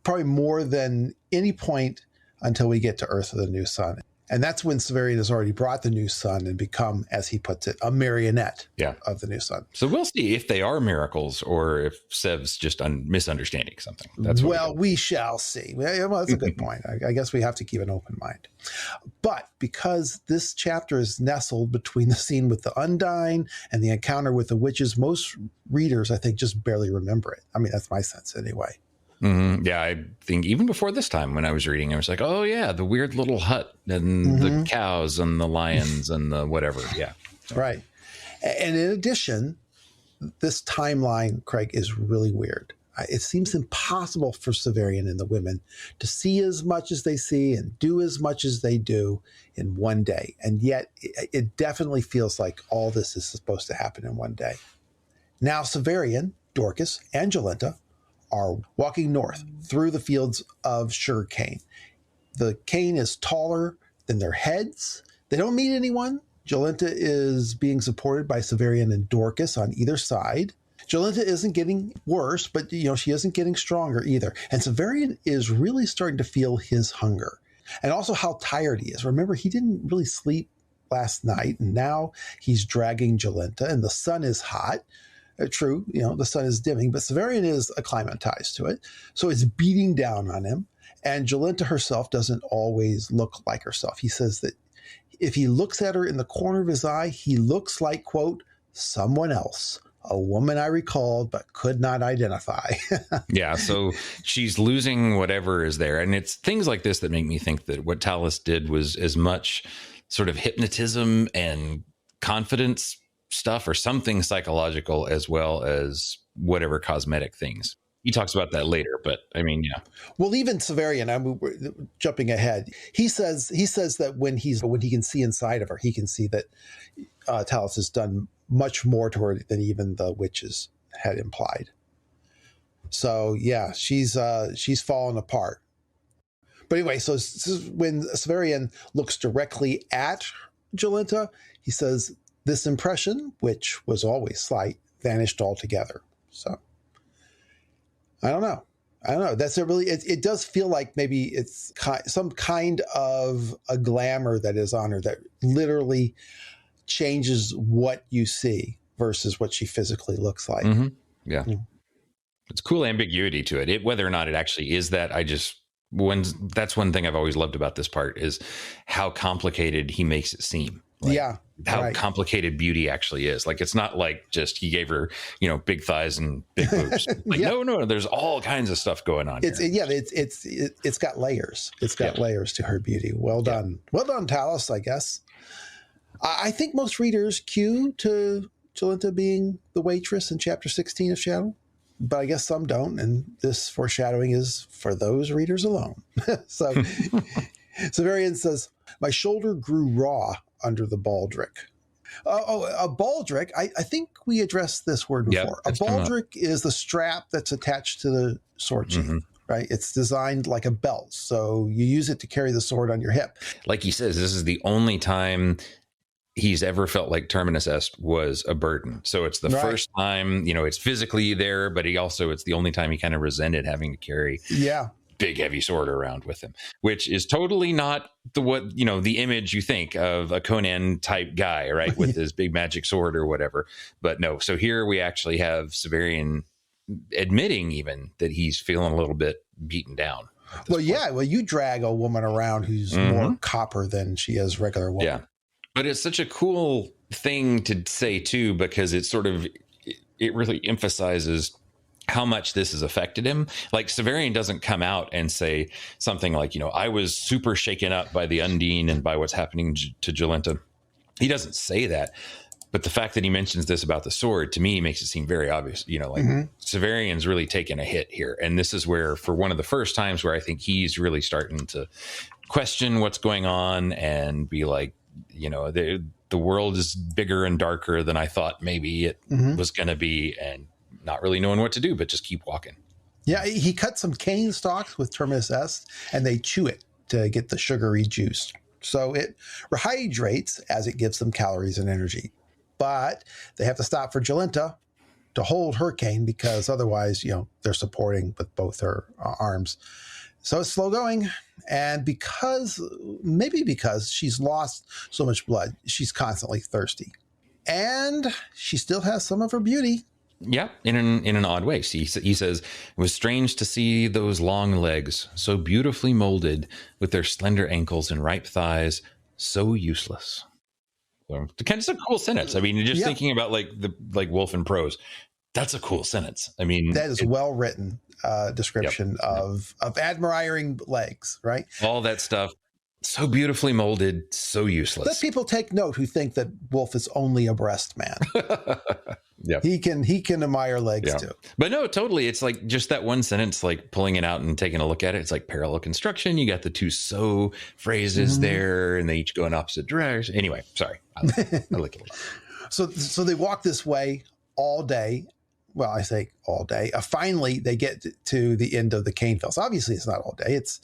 probably more than any point until we get to Earth of the New Sun. And that's when Severian has already brought the new sun and become, as he puts it, a marionette of the new sun. So we'll see if they are miracles or if Sev's just misunderstanding something. We shall see. Well, that's a good point. I guess we have to keep an open mind. But because this chapter is nestled between the scene with the Undine and the encounter with the witches, most readers, I think, just barely remember it. I mean, that's my sense anyway. Mm-hmm. Yeah, I think even before this time when I was reading, I was like, oh, yeah, the weird little hut and the cows and the lions and the whatever. Yeah. Right. And in addition, this timeline, Craig, is really weird. It seems impossible for Severian and the women to see as much as they see and do as much as they do in one day. And yet it definitely feels like all this is supposed to happen in one day. Now, Severian, Dorcas, and Jolenta are walking north through the fields of sugarcane. The cane is taller than their heads. They don't meet anyone. Jolenta is being supported by Severian and Dorcas on either side. Jolenta isn't getting worse, but she isn't getting stronger either. And Severian is really starting to feel his hunger and also how tired he is. Remember, he didn't really sleep last night, and now he's dragging Jolenta, and the sun is hot. True, the sun is dimming, but Severian is acclimatized to it. So it's beating down on him. And Jolenta herself doesn't always look like herself. He says that if he looks at her in the corner of his eye, he looks like, quote, someone else, a woman I recalled but could not identify. Yeah, so she's losing whatever is there. And it's things like this that make me think that what Tallis did was as much sort of hypnotism and confidence stuff or something psychological as well as whatever cosmetic things. He talks about that later, but I mean, yeah. Well, even Severian, we're jumping ahead. He says that when he can see inside of her, he can see that Tallis has done much more to her than even the witches had implied. So yeah, she's fallen apart. But anyway, so when Severian looks directly at Jolenta, he says, this impression, which was always slight, vanished altogether. So I don't know. That's it does feel like maybe it's some kind of a glamour that is on her that literally changes what you see versus what she physically looks like. Mm-hmm. Yeah. It's cool ambiguity to it. Whether or not it actually is that, that's one thing I've always loved about this part is how complicated he makes it seem. How complicated beauty actually is. Like, it's not like just he gave her, big thighs and big boobs. Like, no, there's all kinds of stuff going on. It's got layers. It's got layers to her beauty. Well done. Well done, Tallis, I guess. I think most readers cue to Jolenta being the waitress in chapter 16 of Shadow, but I guess some don't. And this foreshadowing is for those readers alone. So Severian says, my shoulder grew raw under the baldric. A baldric, I think we addressed this word before. A baldric is the strap that's attached to the sword sheath, right? It's designed like a belt, so you use it to carry the sword on your hip. Like he says, this is the only time he's ever felt like Terminus Est was a burden. So it's the first time, it's physically there, but it's the only time he kind of resented having to carry big heavy sword around with him, which is totally not the image you think of a Conan type guy, right? With his big magic sword or whatever. But no, so here we actually have Severian admitting even that he's feeling a little bit beaten down. Well, you drag a woman around who's more copper than she is regular woman. Yeah. But it's such a cool thing to say too, because it really emphasizes how much this has affected him. Like, Severian doesn't come out and say something like, I was super shaken up by the Undine and by what's happening to Jolenta. He doesn't say that. But the fact that he mentions this about the sword, to me, makes it seem very obvious. Severian's really taken a hit here. And this is where, for one of the first times where I think he's really starting to question what's going on and be like, the world is bigger and darker than I thought maybe it was going to be, and not really knowing what to do, but just keep walking. Yeah, he cut some cane stalks with Terminus Est, and they chew it to get the sugary juice. So it rehydrates as it gives them calories and energy. But they have to stop for Jolenta to hold her cane, because otherwise, they're supporting with both her arms. So it's slow going. And maybe because she's lost so much blood, she's constantly thirsty. And she still has some of her beauty. Yeah, in an odd way. He says, it was strange to see those long legs, so beautifully molded, with their slender ankles and ripe thighs, so useless. So, it's a cool sentence. I mean, just thinking about like Wolfe in prose, that's a cool sentence. I mean, that is well written description of admiring legs, right? All that stuff. So beautifully molded, so useless. Let people take note who think that Wolfe is only a breast man. Yeah, he can admire legs too. But no, totally. It's like just that one sentence, like pulling it out and taking a look at it. It's like parallel construction. You got the two so phrases there, and they each go in opposite directions. Anyway, sorry, I like it a lot. So they walk this way all day. Well, I say all day. Finally, they get to the end of the cane fields. Obviously, it's not all day. It's,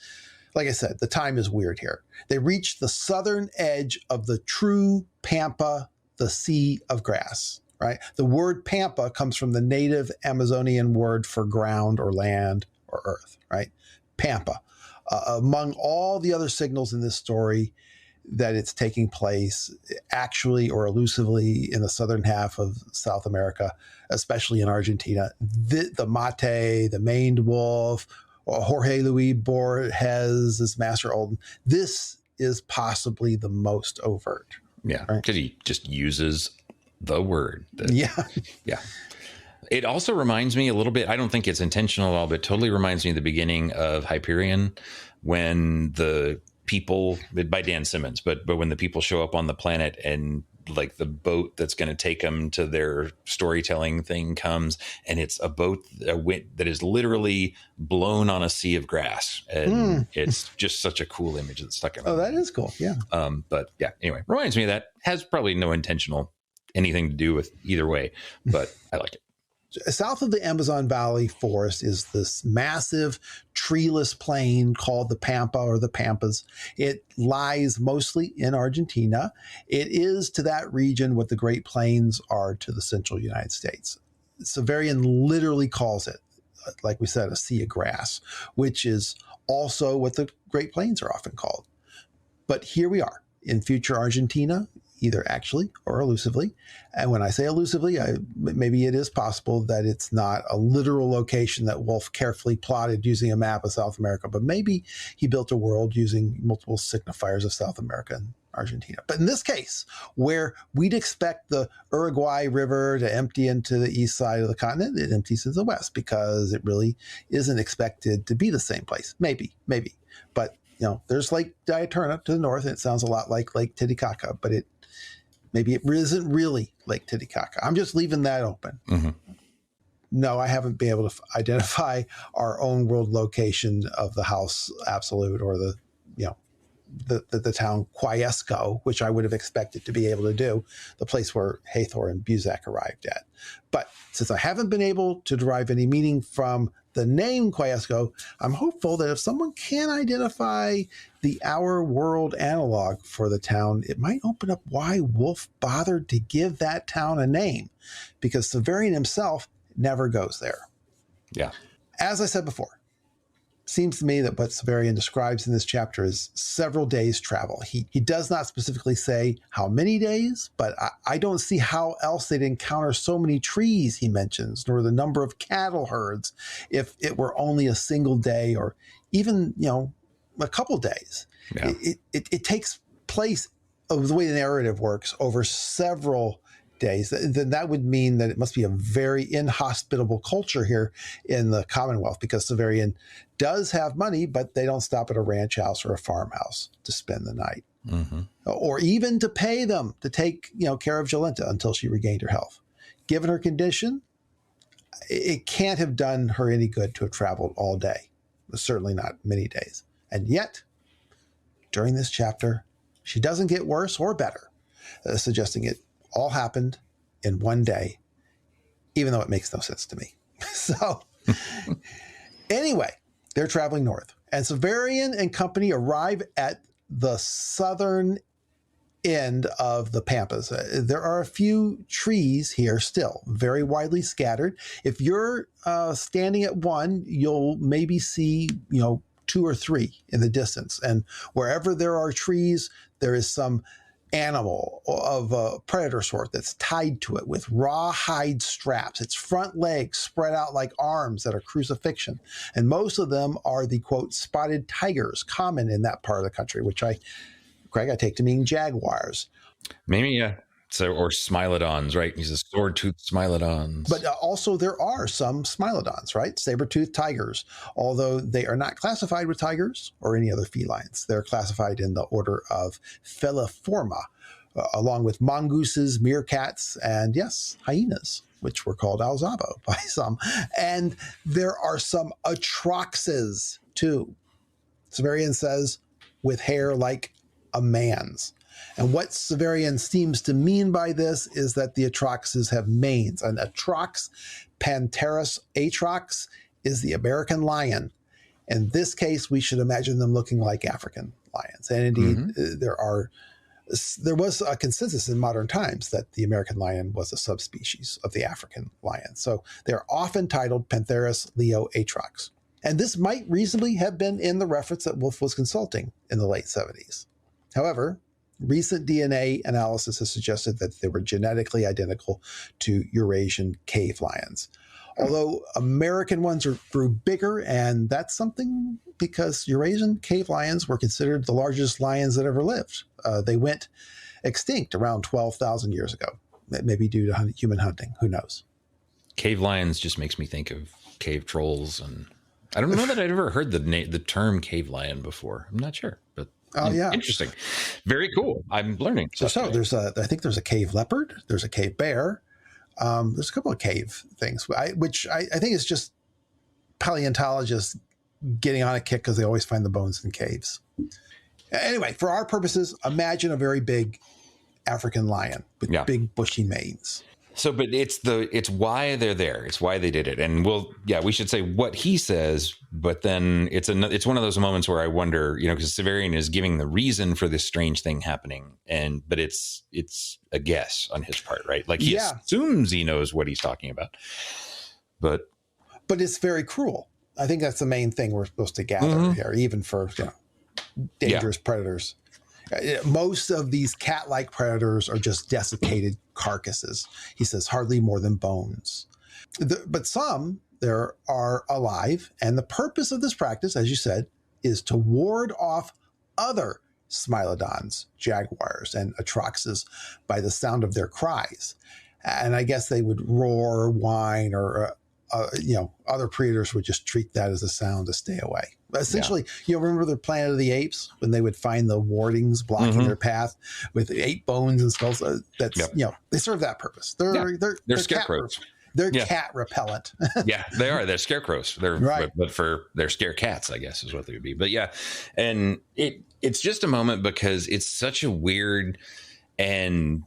like I said, the time is weird here. They reach the southern edge of the true pampa, the sea of grass, right? The word pampa comes from the native Amazonian word for ground or land or earth, right? Pampa. Among all the other signals in this story that it's taking place actually or elusively in the southern half of South America, especially in Argentina, the mate, the maned wolf, Jorge Luis Borges' Master Olden. This is possibly the most overt. Yeah, because he just uses the word. Yeah. It also reminds me a little bit, I don't think it's intentional at all, but it totally reminds me of the beginning of Hyperion, when the people, by Dan Simmons, but when the people show up on the planet and like the boat that's going to take them to their storytelling thing comes, and it's a boat that is literally blown on a sea of grass, and it's just such a cool image that's stuck in my mind. That is cool. Yeah. But yeah, anyway, reminds me of that. Has probably no intentional anything to do with either way, but I like it. South of the Amazon Valley forest is this massive treeless plain called the Pampa or the Pampas. It lies mostly in Argentina. It is to that region what the Great Plains are to the central United States. Severian literally calls it, like we said, a sea of grass, which is also what the Great Plains are often called. But here we are in future Argentina, either actually or elusively. And when I say elusively, maybe it is possible that it's not a literal location that Wolfe carefully plotted using a map of South America, but maybe he built a world using multiple signifiers of South America and Argentina. But in this case, where we'd expect the Uruguay River to empty into the east side of the continent, it empties to the west because it really isn't expected to be the same place. Maybe. But there's Lake Diaturna to the north, and it sounds a lot like Lake Titicaca, but maybe it isn't really Lake Titicaca. I'm just leaving that open. Mm-hmm. No, I haven't been able to identify our own world location of the House Absolute or the town Quaesco, which I would have expected to be able to do, the place where Hathor and Buzak arrived at. But since I haven't been able to derive any meaning from the name Quaesco, I'm hopeful that if someone can identify the Our World analog for the town, it might open up why Wolfe bothered to give that town a name, because Severian himself never goes there. Yeah. As I said before, seems to me that what Severian describes in this chapter is several days' travel. He does not specifically say how many days, but I don't see how else they'd encounter so many trees he mentions, nor the number of cattle herds, if it were only a single day or even, a couple days. Yeah. It takes place, of the way the narrative works, over several days. Then that would mean that it must be a very inhospitable culture here in the Commonwealth, because Severian does have money, but they don't stop at a ranch house or a farmhouse to spend the night, or even to pay them to take care of Jolenta until she regained her health. Given her condition, it can't have done her any good to have traveled all day, certainly not many days. And yet, during this chapter, she doesn't get worse or better, suggesting it all happened in one day, even though it makes no sense to me. So anyway, they're traveling north, and Severian and company arrive at the southern end of the Pampas. There are a few trees here still, very widely scattered. If you're standing at one, you'll maybe see, 2 or 3 in the distance. And wherever there are trees, there is some animal of a predator sort that's tied to it with rawhide straps. Its front legs spread out like arms that are crucifixion. And most of them are the, quote, spotted tigers, common in that part of the country, which I take to mean jaguars. Maybe, yeah. So, or smilodons, right? He's a sword-toothed smilodons. But also there are some smilodons, right? Saber-toothed tigers, although they are not classified with tigers or any other felines. They're classified in the order of Feliforma, along with mongooses, meerkats, and yes, hyenas, which were called alzabo by some. And there are some atroxes too. Severian says, with hair like a man's. And what Severian seems to mean by this is that the atroxes have manes. An atrox, Panthera atrox, is the American lion. In this case, we should imagine them looking like African lions. And indeed, there was a consensus in modern times that the American lion was a subspecies of the African lion. So they're often titled Panthera leo atrox. And this might reasonably have been in the reference that Wolfe was consulting in the late 70s. However, recent DNA analysis has suggested that they were genetically identical to Eurasian cave lions. Although American ones grew bigger, and that's something because Eurasian cave lions were considered the largest lions that ever lived. They went extinct around 12,000 years ago, maybe due to human hunting. Who knows? Cave lions just makes me think of cave trolls, and I don't know that I'd ever heard the term cave lion before. I'm not sure, but yeah, interesting, very cool. I'm learning. So I think there's a cave leopard, there's a cave bear, there's a couple of cave things, which I think is just paleontologists getting on a kick because they always find the bones in caves. Anyway, for our purposes, imagine a very big African lion with big bushy manes. So, but it's why they're there. It's why they did it. And we should say what he says, but then it's one of those moments where I wonder, because Severian is giving the reason for this strange thing happening. But it's a guess on his part, right? Like he assumes he knows what he's talking about, but it's very cruel. I think that's the main thing we're supposed to gather here, even for dangerous predators. Most of these cat-like predators are just desiccated carcasses. He says hardly more than bones. But some there are alive. And the purpose of this practice, as you said, is to ward off other smilodons, jaguars, and atroxes by the sound of their cries. And I guess they would roar, whine, or other predators would just treat that as a sound to stay away. Essentially, remember the Planet of the Apes when they would find the wardings blocking their path with ape bones and skulls? They serve that purpose. They're scarecrows. They're cat repellent. Yeah, they are. They're scarecrows. They're right. But they're scare cats, I guess, is what they would be. But yeah, and it's just a moment because it's such a weird and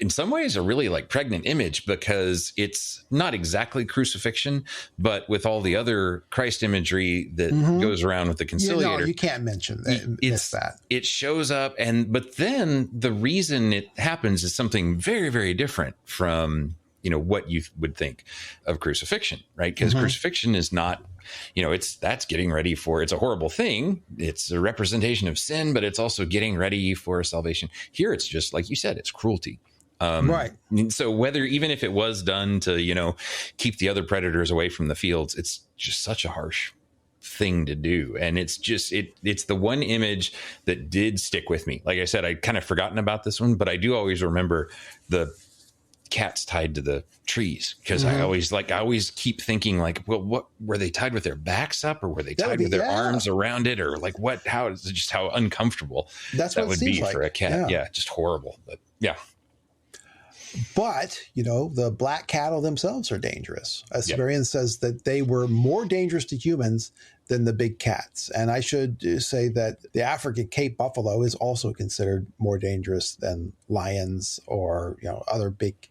in some ways a really like pregnant image, because it's not exactly crucifixion, but with all the other Christ imagery that goes around with the Conciliator. You can't miss that. It shows up, but then the reason it happens is something very, very different from, what you would think of crucifixion, right? Because crucifixion is not, that's getting ready for, it's a horrible thing. It's a representation of sin, but it's also getting ready for salvation. Here, it's just like you said, it's cruelty. Right. So even if it was done to, keep the other predators away from the fields, it's just such a harsh thing to do. And it's just, it's the one image that did stick with me. Like I said, I'd kind of forgotten about this one, but I do always remember the cats tied to the trees, because I always keep thinking like, well, what were they tied with their backs up, or were they tied with their arms around it, or like how uncomfortable that would be for a cat. Yeah, just horrible. But yeah. But, the black cattle themselves are dangerous. Severian says that they were more dangerous to humans than the big cats. And I should say that the African Cape buffalo is also considered more dangerous than lions or, other big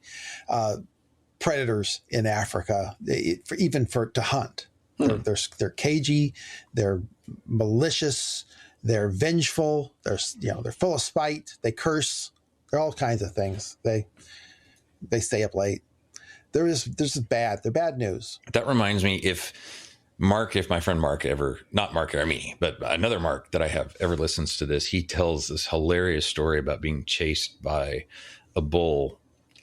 predators in Africa, to hunt. They're cagey, they're malicious, they're vengeful, they're full of spite, they curse, they're all kinds of things. They stay up late. They're bad news. That reminds me, if Mark, if my friend Mark ever, not Mark Armini, but another Mark that I have ever listens to this, he tells this hilarious story about being chased by a bull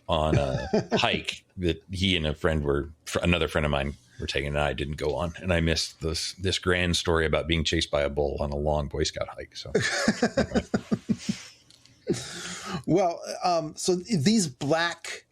on a hike that he and another friend of mine were taking, and I didn't go on. And I missed this grand story about being chased by a bull on a long Boy Scout hike. So, anyway. Well, so these black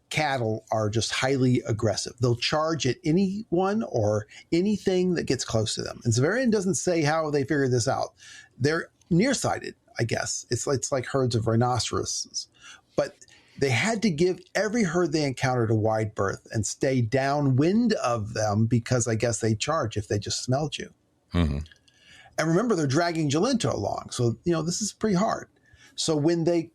cattle are just highly aggressive. They'll charge at anyone or anything that gets close to them. And Severian doesn't say how they figured this out. They're nearsighted, I guess. It's like herds of rhinoceroses. But they had to give every herd they encountered a wide berth and stay downwind of them because I guess they charge if they just smelled you. Mm-hmm. And remember, they're dragging Jolenta along. So, this is pretty hard. So when they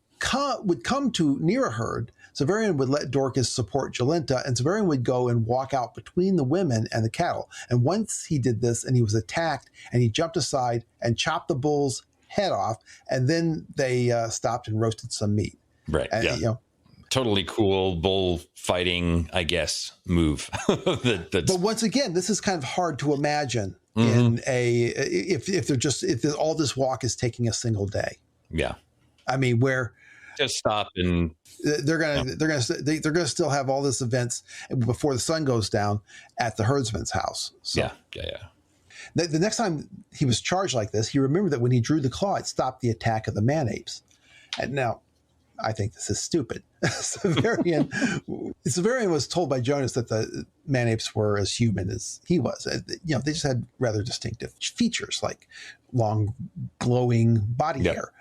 would come to near a herd, Severian would let Dorcas support Jolenta, and Severian would go and walk out between the women and the cattle. And once he did this and he was attacked, and he jumped aside and chopped the bull's head off, and then they stopped and roasted some meat. Right. And, yeah. Totally cool bull fighting, I guess, move. But once again, this is kind of hard to imagine mm-hmm. if all this walk is taking a single day. Yeah. I mean, where just stop and they're gonna still have all this events before the sun goes down at the herdsman's house. So, yeah. The next time he was charged like this, he remembered that when he drew the claw, it stopped the attack of the man-apes. And now, I think this is stupid. Severian was told by Jonas that the man-apes were as human as he was. They just had rather distinctive features like long, glowing body hair.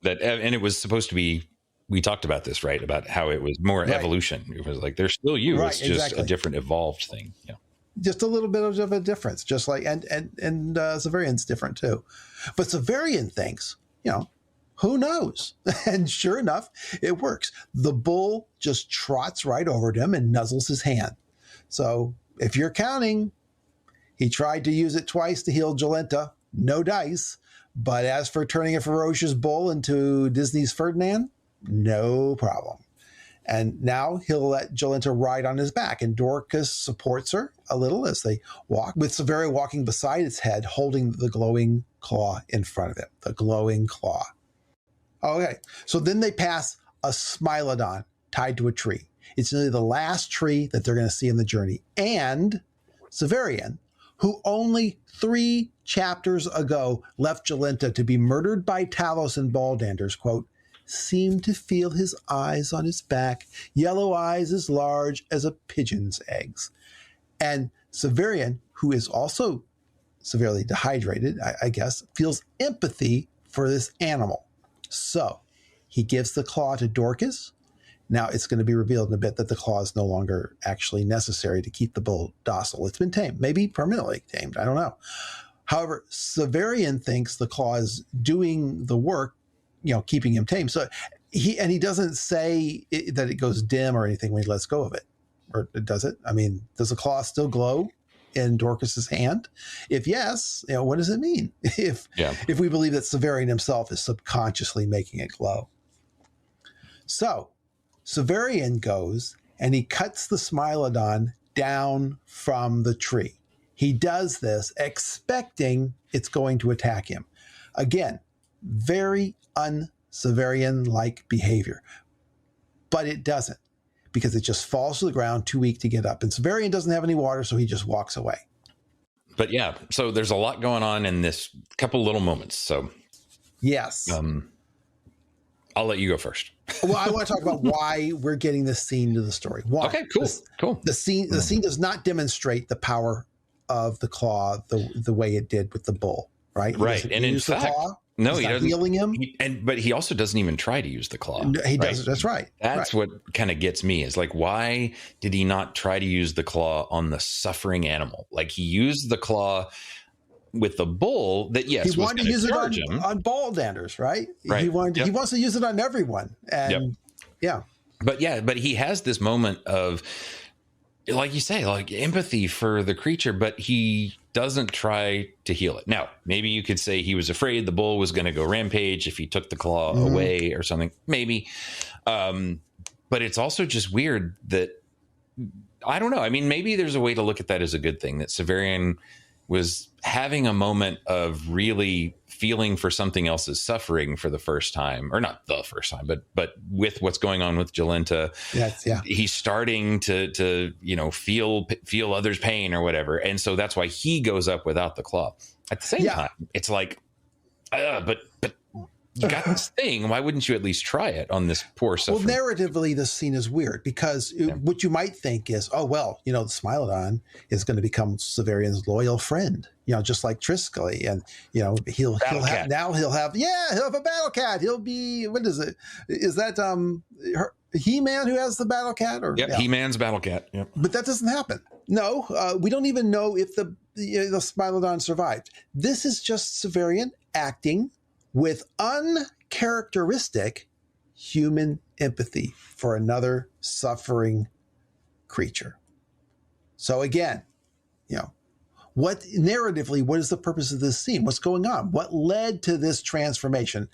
And it was supposed to be, we talked about this, right? About how it was more evolution. It was like, they're still you. Right, it's just a different evolved thing. Yeah. Just a little bit of a difference, just like, and Severian's different too. But Severian thinks, who knows? And sure enough, it works. The bull just trots right over to him and nuzzles his hand. So if you're counting, he tried to use it twice to heal Jolenta. No dice. But as for turning a ferocious bull into Disney's Ferdinand, no problem. And now he'll let Jolenta ride on his back, and Dorcas supports her a little as they walk, with Severian walking beside its head, holding the glowing claw in front of it. The glowing claw. Okay, so then they pass a Smilodon tied to a tree. It's nearly the last tree that they're going to see in the journey. And Severian, who only 3 chapters ago left Jolenta to be murdered by Talos and Baldanders, quote, seemed to feel his eyes on his back, yellow eyes as large as a pigeon's eggs. And Severian, who is also severely dehydrated, I guess, feels empathy for this animal. So he gives the claw to Dorcas. Now it's going to be revealed in a bit that the claw is no longer actually necessary to keep the bull docile. It's been tamed, maybe permanently tamed. I don't know. However, Severian thinks the claw is doing the work, keeping him tame. So he doesn't say that it goes dim or anything when he lets go of it, or does it? I mean, does the claw still glow in Dorcas's hand? If yes, what does it mean? If we believe that Severian himself is subconsciously making it glow. So Severian goes and he cuts the Smilodon down from the tree. He does this expecting it's going to attack him. Again, very un-Severian-like behavior. But it doesn't, because it just falls to the ground, too weak to get up. And Severian doesn't have any water, so he just walks away. But yeah, so there's a lot going on in this couple little moments. So yes. I'll let you go first. Well, I want to talk about why we're getting this scene to the story. Why? Okay, cool. The scene does not demonstrate the power of the claw the way it did with the bull, right? Right. And in fact, no, he doesn't. Healing him. But he also doesn't even try to use the claw. No, he doesn't. That's right. That's what kind of gets me, is like, why did he not try to use the claw on the suffering animal? Like, he used the claw with the bull that, yes, he wanted to use it on Baldanders, right? Right. He wants to use it on everyone. And But he has this moment of, like you say, like empathy for the creature, but he doesn't try to heal it. Now, maybe you could say he was afraid the bull was going to go rampage if he took the claw away or something. Maybe. But it's also just weird that I don't know. I mean, maybe there's a way to look at that as a good thing, that Severian was having a moment of really feeling for something else's suffering for the first time, or not the first time, but with what's going on with Jolenta, he's starting to feel others' pain or whatever. And so that's why he goes up without the claw. At the same time, it's like, but you got this thing. Why wouldn't you at least try it on this poor suffering? Well, narratively, this scene is weird because what you might think is, the Smilodon is going to become Severian's loyal friend, just like Triskelly, and he'll have a battle cat. He'll be, what is it? Is that He-Man who has the battle cat? He-Man's battle cat. Yep. But that doesn't happen. No, we don't even know if the Smilodon survived. This is just Severian acting with uncharacteristic human empathy for another suffering creature. So again, what is the purpose of this scene? What's going on? What led to this transformation?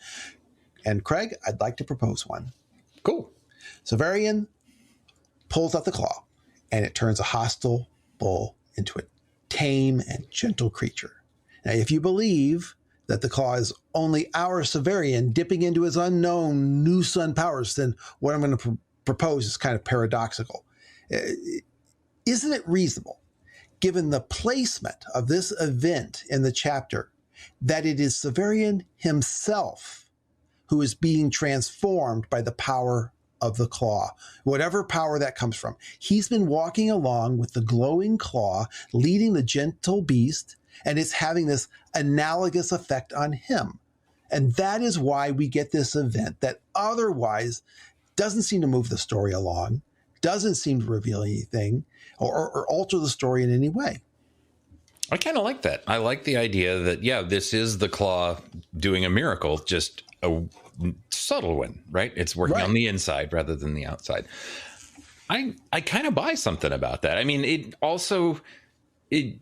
And Craig, I'd like to propose one. Cool. Severian pulls out the claw, and it turns a hostile bull into a tame and gentle creature. Now, if you believe that the claw is only our Severian dipping into his unknown new sun powers, then what I'm going to propose is kind of paradoxical. Isn't it reasonable, given the placement of this event in the chapter, that it is Severian himself who is being transformed by the power of the claw, whatever power that comes from? He's been walking along with the glowing claw, leading the gentle beast, and it's having this analogous effect on him. And that is why we get this event that otherwise doesn't seem to move the story along, doesn't seem to reveal anything or alter the story in any way. I kind of like that. I like the idea that, this is the claw doing a miracle, just a subtle one, right? It's working on the inside rather than the outside. I kind of buy something about that. I mean, it also, it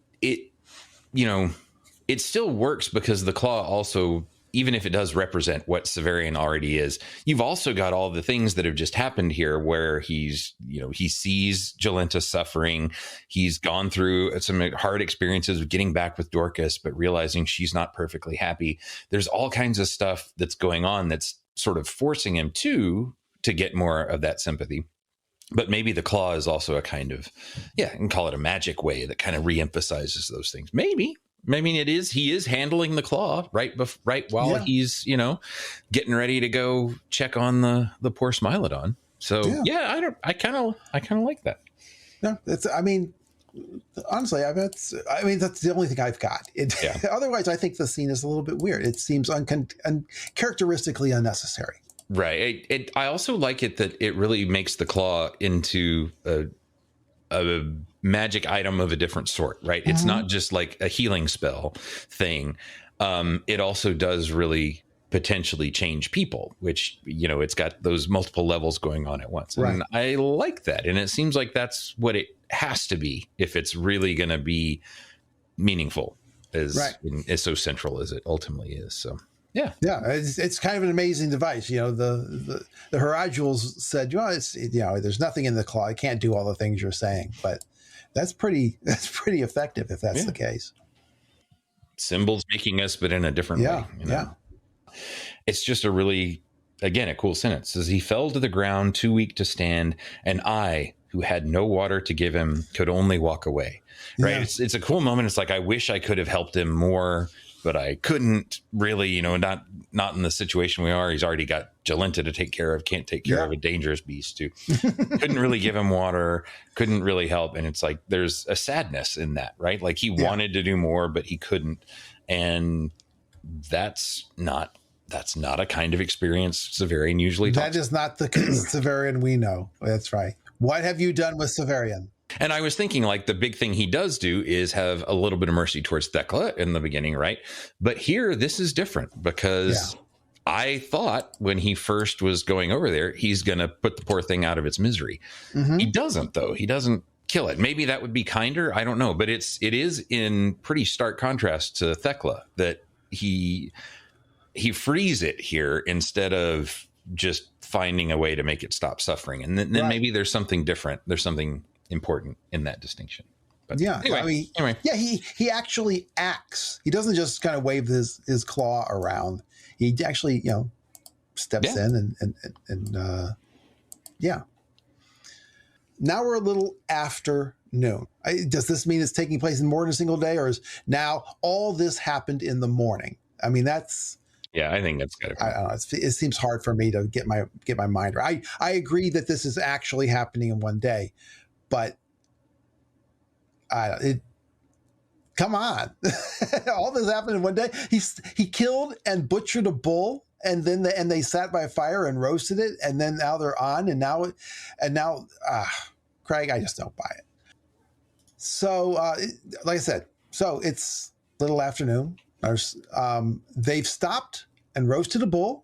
still works because the claw also, even if it does represent what Severian already is, you've also got all the things that have just happened here where he sees Jolenta suffering. He's gone through some hard experiences of getting back with Dorcas, but realizing she's not perfectly happy. There's all kinds of stuff that's going on that's sort of forcing him to get more of that sympathy. But maybe the claw is also a kind of, you can call it a magic way that kind of reemphasizes those things. Maybe. I mean, he is handling the claw right while he's, getting ready to go check on the poor Smilodon. So, I kind of like that. No, honestly, that's the only thing I've got. Otherwise, I think the scene is a little bit weird. It seems uncharacteristically unnecessary. Right. I also like it that it really makes the claw into a magic item of a different sort, right? It's not just like a healing spell thing. It also does really potentially change people, which, it's got those multiple levels going on at once. And I like that. And it seems like that's what it has to be if it's really going to be meaningful, as so central as it ultimately is. So. Yeah, it's kind of an amazing device. The Heraduals said, there's nothing in the claw. I can't do all the things you're saying, but that's pretty effective if that's the case. Symbols making us, but in a different way. It's just a really, again, a cool sentence. It says, he fell to the ground, too weak to stand, and I, who had no water to give him, could only walk away. Right? Yeah. It's a cool moment. It's like, I wish I could have helped him more, but I couldn't really, not in the situation we are. He's already got Jolenta to take care of, can't take care of a dangerous beast too. Couldn't really give him water, couldn't really help. And it's like, there's a sadness in that, right? Like he wanted to do more, but he couldn't. And that's not a kind of experience Severian usually talks about. That is not the Severian we know. That's right. What have you done with Severian? And I was thinking, like, the big thing he does do is have a little bit of mercy towards Thecla in the beginning, right? But here, this is different because I thought when he first was going over there, he's going to put the poor thing out of its misery. He doesn't, though. He doesn't kill it. Maybe that would be kinder. I don't know. But it is in pretty stark contrast to Thecla that he frees it here instead of just finding a way to make it stop suffering. And then maybe there's something different. There's something important in that distinction. But Yeah, anyway. Yeah, he actually acts. He doesn't just kind of wave his claw around. He actually, steps in and yeah. Now we're a little after noon. Does this mean it's taking place in more than a single day, or is now all this happened in the morning? I mean, that's. Yeah, I think that's got to. I don't know. It seems hard for me to get my mind right. I agree that this is actually happening in one day, but come on. All this happened in one day. He killed and butchered a bull, and then they sat by a fire and roasted it, and then now they're on, and now Craig, I just don't buy it. So like I said, so it's little afternoon. They've stopped and roasted a bull.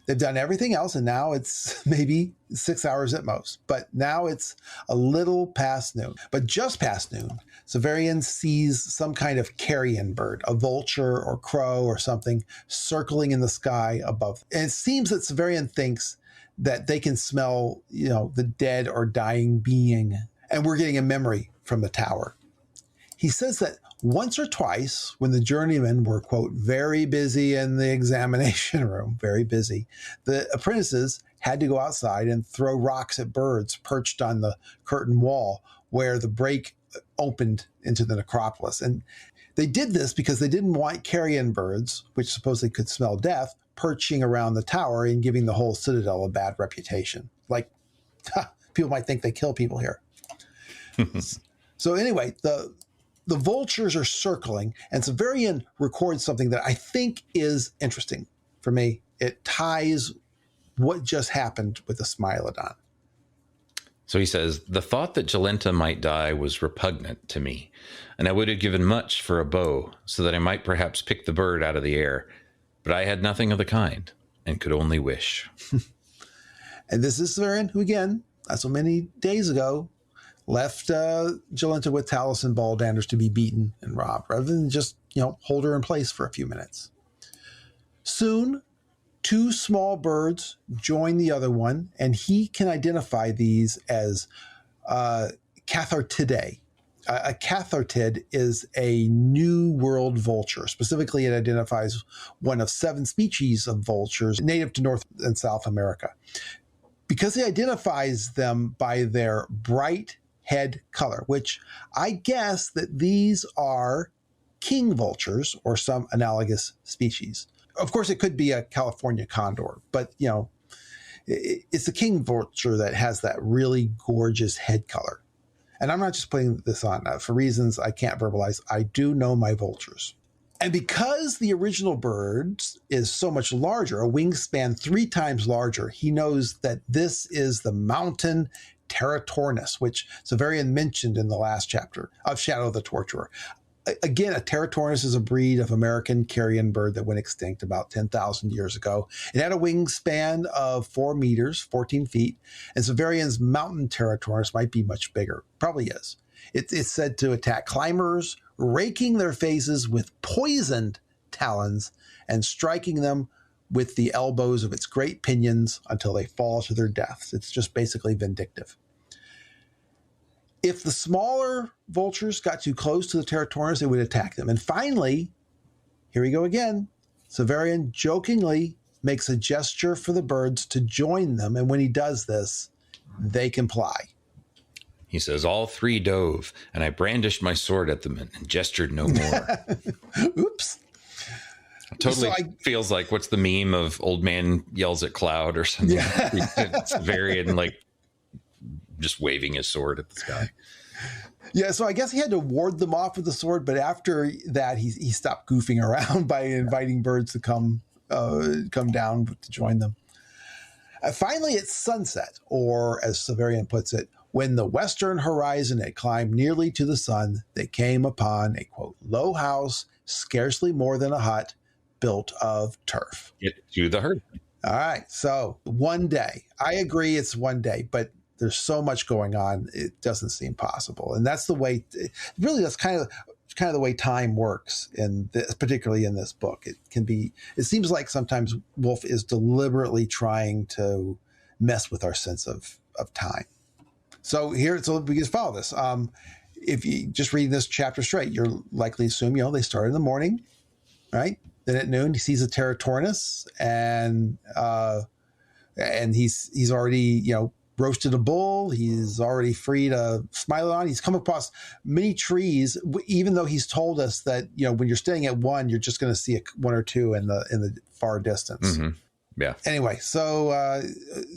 They've done everything else, and now it's maybe 6 hours at most. But now it's a little past noon. But just past noon, Severian sees some kind of carrion bird, a vulture or crow or something, circling in the sky above. And it seems that Severian thinks that they can smell, the dead or dying being. And we're getting a memory from the tower. He says that once or twice, when the journeymen were, quote, very busy in the examination room, very busy, the apprentices had to go outside and throw rocks at birds perched on the curtain wall where the break opened into the necropolis. And they did this because they didn't want carrion birds, which supposedly could smell death, perching around the tower and giving the whole citadel a bad reputation. Like, people might think they kill people here. So anyway, the vultures are circling, and Severian records something that I think is interesting for me. It ties what just happened with the Smilodon. So he says, the thought that Jolenta might die was repugnant to me, and I would have given much for a bow so that I might perhaps pick the bird out of the air. But I had nothing of the kind and could only wish. And this is Severian, who again, not so many days ago, left Jolenta with Talus and Baldanders to be beaten and robbed, rather than just, hold her in place for a few minutes. Soon, two small birds join the other one, and he can identify these as Cathartidae. A cathartid is a New World vulture. Specifically, it identifies one of 7 species of vultures native to North and South America. Because he identifies them by their bright head color, which I guess that these are king vultures or some analogous species. Of course, it could be a California condor, but, it's the king vulture that has that really gorgeous head color. And I'm not just putting this on for reasons I can't verbalize. I do know my vultures. And because the original bird is so much larger, a wingspan 3 times larger, he knows that this is the mountain Teratornis, which Severian mentioned in the last chapter of Shadow of the Torturer. Again, a Teratornis is a breed of American carrion bird that went extinct about 10,000 years ago. It had a wingspan of 4 meters, 14 feet, and Severian's mountain Teratornis might be much bigger. Probably is. It's said to attack climbers, raking their faces with poisoned talons and striking them with the elbows of its great pinions until they fall to their deaths. It's just basically vindictive. If the smaller vultures got too close to the Teratornis, it would attack them. And finally, here we go again, Severian jokingly makes a gesture for the birds to join them. And when he does this, they comply. He says, all 3 dove, and I brandished my sword at them and gestured no more. Oops. Totally feels like, what's the meme of old man yells at cloud or something? Yeah. It's Severian, just waving his sword at the sky. Yeah, so I guess he had to ward them off with the sword, but after that, he stopped goofing around by inviting birds to come down to join them. Finally, it's sunset, or as Severian puts it, when the western horizon had climbed nearly to the sun, they came upon a, quote, low house, scarcely more than a hut, built of turf. Get to the Herdsman. All right, so one day. I agree it's one day, but there's so much going on, it doesn't seem possible. And that's the way, that's kind of the way time works, particularly in this book. It seems like sometimes Wolfe is deliberately trying to mess with our sense of time. So we can follow this. If you just read this chapter straight, you're likely to assume, they start in the morning, right? Then at noon, he sees a Territornis, and he's already, roasted a bull. He's already freed a Smilodon. He's come across many trees, even though he's told us that, when you're staying at one, you're just going to see one or two in the far distance. Mm-hmm. Yeah. Anyway, so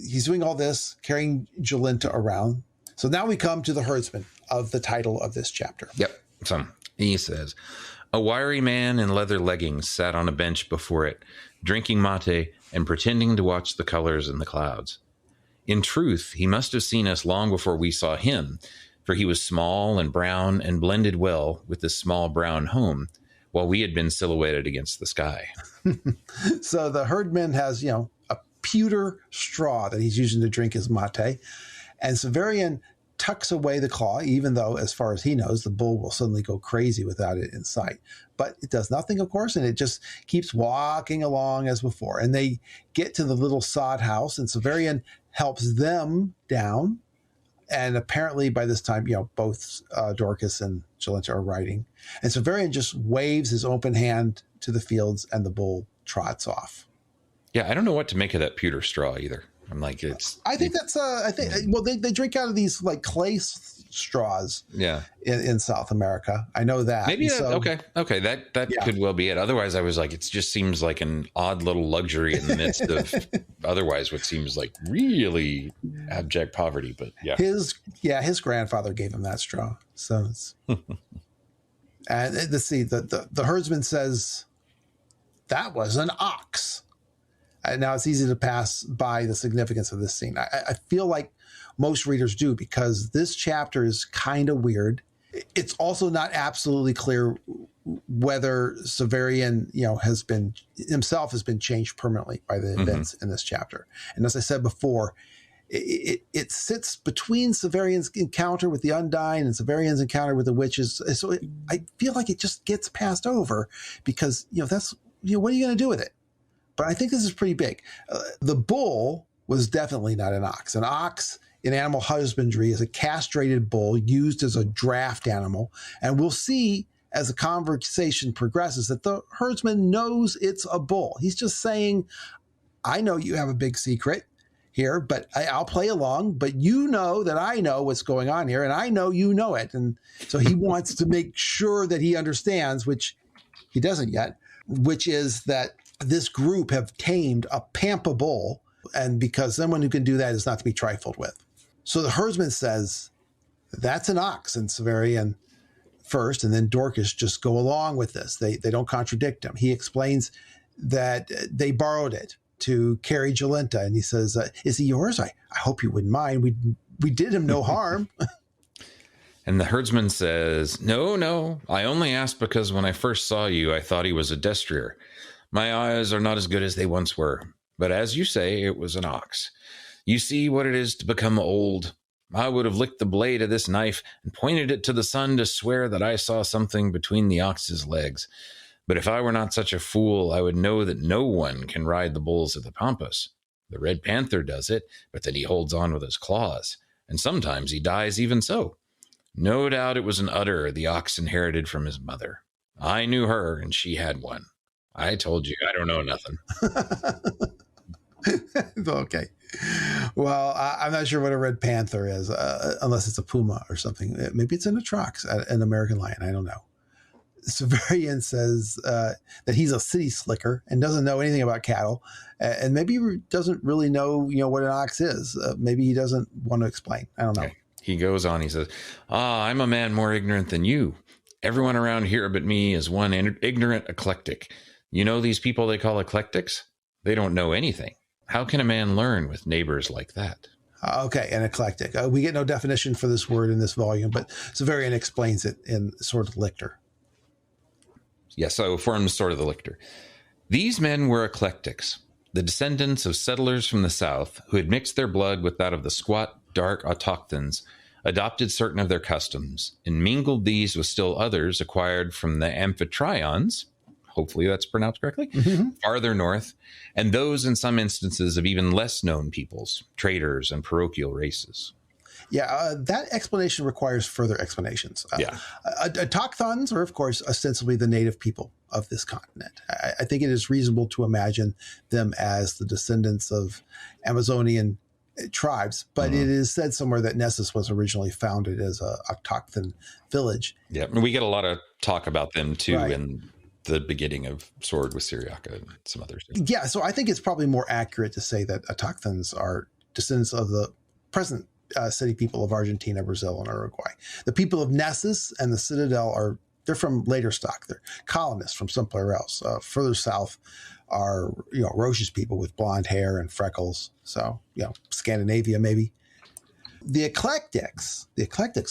he's doing all this, carrying Jolenta around. So now we come to the herdsman of the title of this chapter. Yep. So he says, a wiry man in leather leggings sat on a bench before it, drinking mate and pretending to watch the colors in the clouds. In truth, he must have seen us long before we saw him, for he was small and brown and blended well with the small brown home, while we had been silhouetted against the sky. So the herdman has, a pewter straw that he's using to drink his mate. And Severian tucks away the claw, even though, as far as he knows, the bull will suddenly go crazy without it in sight. But it does nothing, of course, and it just keeps walking along as before. And they get to the little sod house, and Severian helps them down. And apparently by this time, both Dorcas and Jolenta are riding. And Severian just waves his open hand to the fields, and the bull trots off. Yeah, I don't know what to make of that pewter straw either. I'm like, they drink out of these like clay straws. Yeah. In South America, I know that. Maybe okay. That could well be it. Otherwise, I was like, it just seems like an odd little luxury in the midst of otherwise what seems like really abject poverty. But his grandfather gave him that straw. So it's and let's see, the herdsman says that was an ox. Now it's easy to pass by the significance of this scene. I feel like most readers do, because this chapter is kind of weird. It's also not absolutely clear whether Severian, has been changed permanently by the events in this chapter. And as I said before, it sits between Severian's encounter with the Undying and Severian's encounter with the witches. So I feel like it just gets passed over because, that's, what are you going to do with it? But I think this is pretty big. The bull was definitely not an ox. An ox in animal husbandry is a castrated bull used as a draft animal. And we'll see as the conversation progresses that the herdsman knows it's a bull. He's just saying, I know you have a big secret here, but I'll play along. But you know that I know what's going on here, and I know you know it. And so he wants to make sure that he understands, which he doesn't yet, which is that this group have tamed a pampa bull, and because someone who can do that is not to be trifled with. So the herdsman says, that's an ox, and Severian first, and then Dorcas just go along with this. They don't contradict him. He explains that they borrowed it to carry Jolenta, and he says, is he yours? I hope you wouldn't mind. We did him no harm. And the herdsman says, no, I only asked because when I first saw you, I thought he was a destrier. My eyes are not as good as they once were, but as you say, it was an ox. You see what it is to become old. I would have licked the blade of this knife and pointed it to the sun to swear that I saw something between the ox's legs. But if I were not such a fool, I would know that no one can ride the bulls of the pampas. The red panther does it, but then he holds on with his claws, and sometimes he dies even so. No doubt it was an udder the ox inherited from his mother. I knew her, and she had one. I told you, I don't know nothing. Okay. Well, I'm not sure what a red panther is, unless it's a puma or something. Maybe it's an atrox, an American lion. I don't know. Severian says that he's a city slicker and doesn't know anything about cattle, and maybe he doesn't really know, what an ox is. Maybe he doesn't want to explain. I don't know. Okay. He goes on. He says, I'm a man more ignorant than you. Everyone around here but me is one ignorant eclectic. You know these people they call eclectics? They don't know anything. How can a man learn with neighbors like that? Okay, an eclectic. We get no definition for this word in this volume, but Severian explains it in sort of lictor. Yeah, so forms sort of the lictor. These men were eclectics, the descendants of settlers from the south who had mixed their blood with that of the squat, dark autochthons, adopted certain of their customs, and mingled these with still others acquired from the amphitrions, hopefully that's pronounced correctly, farther north, and those in some instances of even less known peoples, traders and parochial races. Yeah, that explanation requires further explanations. Autochthons are, of course, ostensibly the native people of this continent. I think it is reasonable to imagine them as the descendants of Amazonian tribes, but it is said somewhere that Nessus was originally founded as a autochthon village. Yeah, and we get a lot of talk about them too in the beginning of Sword with Syriaca and some others. Yeah, so I think it's probably more accurate to say that autochthons are descendants of the present city people of Argentina, Brazil, and Uruguay. The people of Nessus and the Citadel they're from later stock. They're colonists from somewhere else. Further south are, Roche's people with blonde hair and freckles. So, Scandinavia maybe. The eclectics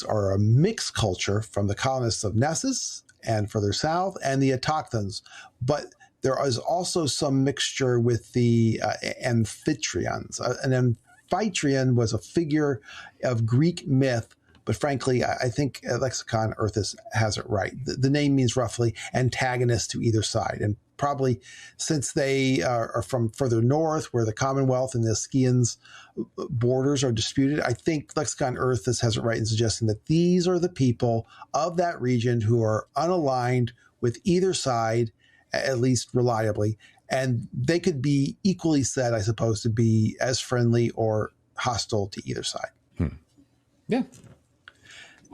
are a mixed culture from the colonists of Nessus and further south and the autochthons. But there is also some mixture with the amphitrions. An amphitryon was a figure of Greek myth, but frankly, I think Lexicon Earthus has it right. The name means roughly antagonist to either side. And probably since they are from further north, where the Commonwealth and the Aegeans borders are disputed, I think Lexicon Earthus has it right in suggesting that these are the people of that region who are unaligned with either side, at least reliably. And they could be equally said, I suppose, to be as friendly or hostile to either side. Yeah.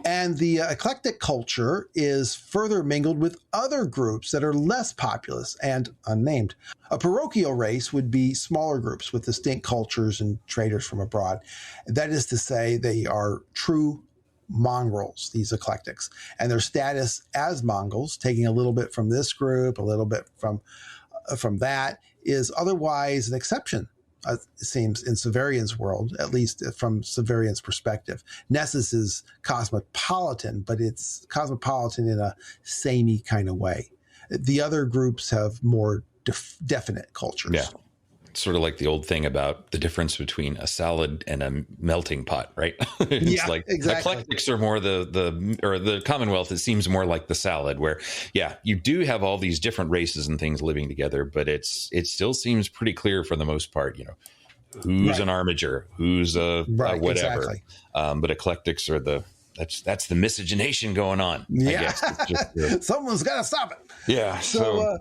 And the eclectic culture is further mingled with other groups that are less populous and unnamed. A parochial race would be smaller groups with distinct cultures and traders from abroad. That is to say, they are true mongrels, these eclectics, and their status as Mongols, taking a little bit from this group, a little bit from that, is otherwise an exception. It seems in Severian's world, at least from Severian's perspective. Nessus is cosmopolitan, but it's cosmopolitan in a samey kind of way. The other groups have more definite cultures. Yeah. It's sort of like the old thing about the difference between a salad and a melting pot, right? It's like exactly. Eclectics are more the Commonwealth. It seems more like the salad, where you do have all these different races and things living together, but it still seems pretty clear for the most part. Who's an armiger, who's a whatever. Exactly. But eclectics are that's the miscegenation going on. I guess. It's just, someone's got to stop it. Yeah. So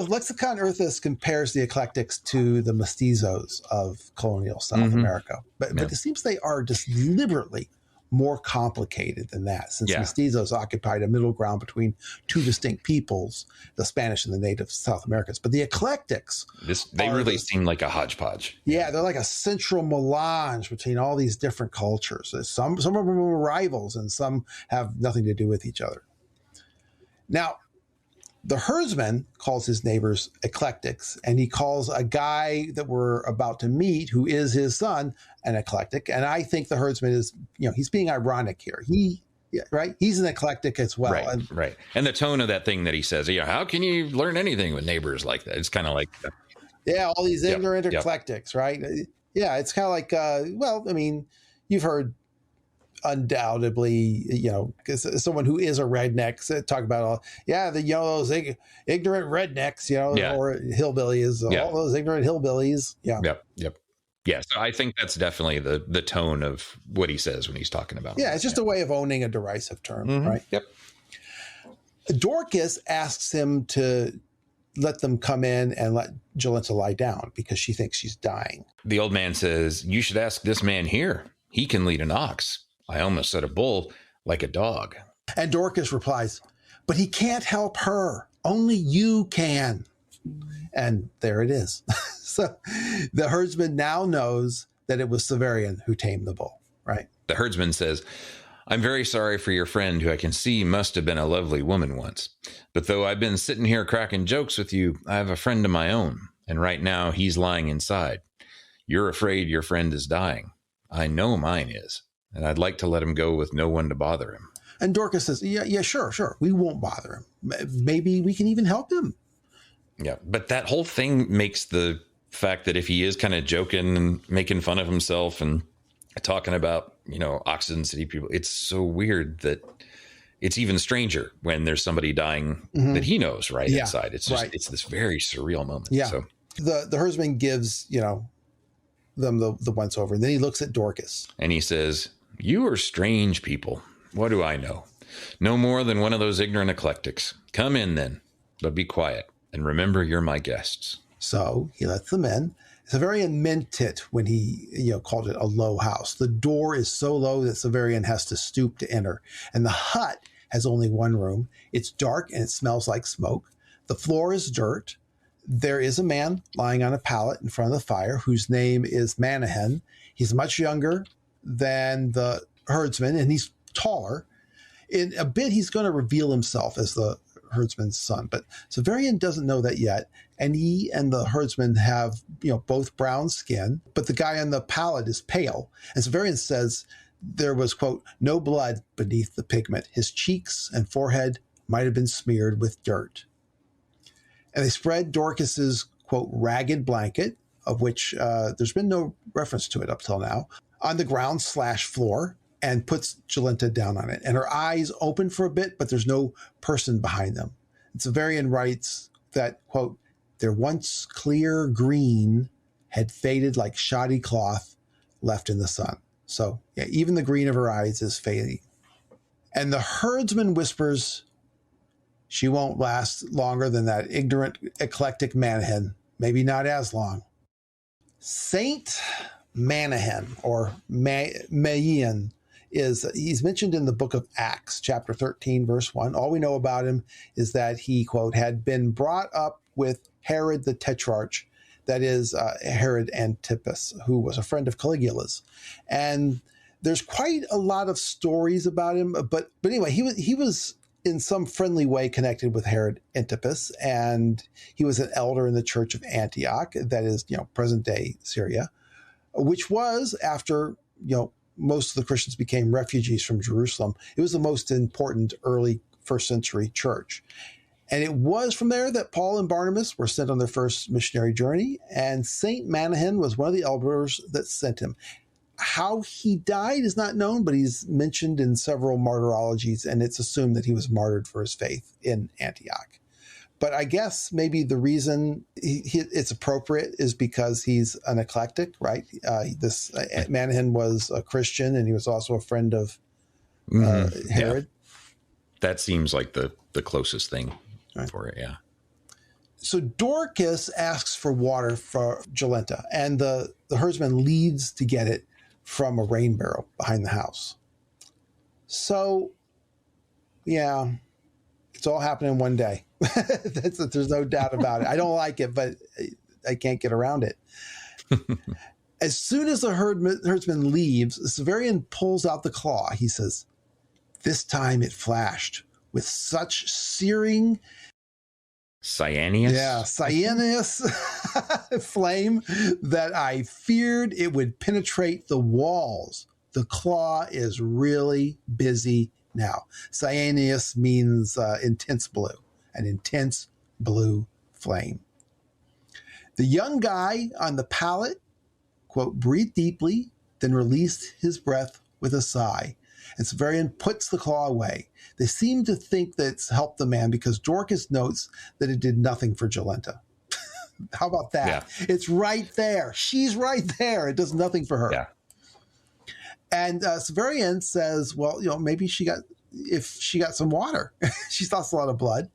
Lexicon Earthus compares the eclectics to the mestizos of colonial South America. But it seems they are just deliberately more complicated than that, since mestizos occupied a middle ground between two distinct peoples, the Spanish and the native South Americans. But the eclectics... They really seem like a hodgepodge. Yeah, they're like a central melange between all these different cultures. Some of them are rivals, and some have nothing to do with each other. Now, the herdsman calls his neighbors eclectics, and he calls a guy that we're about to meet, who is his son, an eclectic. And I think the herdsman is, he's being ironic here. He's an eclectic as well. Right. And the tone of that thing that he says, how can you learn anything with neighbors like that? It's kind of like, all these ignorant eclectics, right? Yeah, it's kind of like, you've heard undoubtedly, because someone who is a redneck talk about those ignorant rednecks, or hillbillies, all those ignorant hillbillies. Yep. Yeah. So I think that's definitely the tone of what he says when he's talking about. Yeah, it's just a way of owning a derisive term, right? Yep. Dorcas asks him to let them come in and let Jolenta lie down because she thinks she's dying. The old man says, "You should ask this man here. He can lead an ox. I almost said a bull, like a dog." And Dorcas replies, "But he can't help her. Only you can." And there it is. So the herdsman now knows that it was Severian who tamed the bull, right? The herdsman says, "I'm very sorry for your friend, who I can see must have been a lovely woman once. But though I've been sitting here cracking jokes with you, I have a friend of my own. And right now he's lying inside. You're afraid your friend is dying. I know mine is. And I'd like to let him go with no one to bother him." And Dorcas says, yeah, sure. We won't bother him. Maybe we can even help him. Yeah, but that whole thing makes the fact that if he is kind of joking and making fun of himself and talking about, oxen city people, it's so weird that it's even stranger when there's somebody dying that he knows inside. It's just, it's this very surreal moment. Yeah. So the herdsman gives, them the once over. And then he looks at Dorcas. And he says, You are strange people. What do I know? No more than one of those ignorant eclectics. Come in then, but be quiet, and remember you're my guests. So he lets them in. Severian meant it when he, called it a low house. The door is so low that Severian has to stoop to enter. And the hut has only one room. It's dark and it smells like smoke. The floor is dirt. There is a man lying on a pallet in front of the fire whose name is Manahan. He's much younger than the herdsman, and he's taller. In a bit, he's going to reveal himself as the herdsman's son, but Severian doesn't know that yet. And he and the herdsman have, both brown skin, but the guy on the pallet is pale. And Severian says there was, quote, no blood beneath the pigment. His cheeks and forehead might have been smeared with dirt. And they spread Dorcas's, quote, ragged blanket, of which there's been no reference to it up till now, on the ground / floor, and puts Jolenta down on it. And her eyes open for a bit, but there's no person behind them. And Severian writes that, quote, their once clear green had faded like shoddy cloth left in the sun. So, yeah, even the green of her eyes is fading. And the herdsman whispers, she won't last longer than that ignorant, eclectic Manahan. Maybe not as long. Saint Manahan, or Mayan, he's mentioned in the book of Acts, chapter 13, verse 1. All we know about him is that he, quote, had been brought up with Herod the Tetrarch, that is Herod Antipas, who was a friend of Caligula's. And there's quite a lot of stories about him, but anyway, he was in some friendly way connected with Herod Antipas, and he was an elder in the Church of Antioch, that is, present-day Syria, which was after, most of the Christians became refugees from Jerusalem. It was the most important early first century church. And it was from there that Paul and Barnabas were sent on their first missionary journey, and Saint Manahan was one of the elders that sent him. How he died is not known, but he's mentioned in several martyrologies, and it's assumed that he was martyred for his faith in Antioch. But I guess maybe the reason it's appropriate is because he's an eclectic, right? This Manahan was a Christian, and he was also a friend of Herod. Yeah. That seems like the closest thing for it, yeah. So Dorcas asks for water for Jolenta, and the herdsman leads to get it from a rain barrel behind the house. So, yeah, it's all happening one day. There's no doubt about it. I don't like it, but I can't get around it. As soon as the herdsman leaves, Severian pulls out the claw. He says, this time it flashed with such searing cyanous flame that I feared it would penetrate the walls. The claw is really busy now. Cyanous means intense blue, an intense blue flame. The young guy on the pallet, quote, breathed deeply, then released his breath with a sigh. And Severian puts the claw away. They seem to think that it's helped the man because Dorcas notes that it did nothing for Jolenta. How about that? Yeah. It's right there. She's right there. It does nothing for her. Yeah. And Severian says, well, maybe if she got some water. She's lost a lot of blood.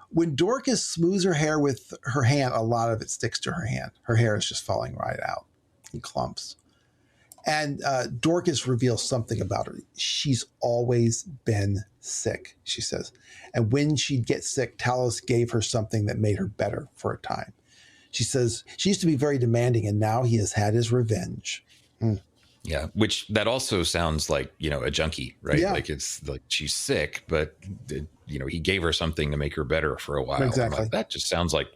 When Dorcas smooths her hair with her hand, a lot of it sticks to her hand. Her hair is just falling right out in clumps. And Dorcas reveals something about her. She's always been sick, she says. And when she'd get sick, Talos gave her something that made her better for a time. She says she used to be very demanding, and now he has had his revenge. Yeah, which that also sounds like, a junkie, right? Yeah. Like it's like she's sick, but, he gave her something to make her better for a while. Exactly. Like, that just sounds like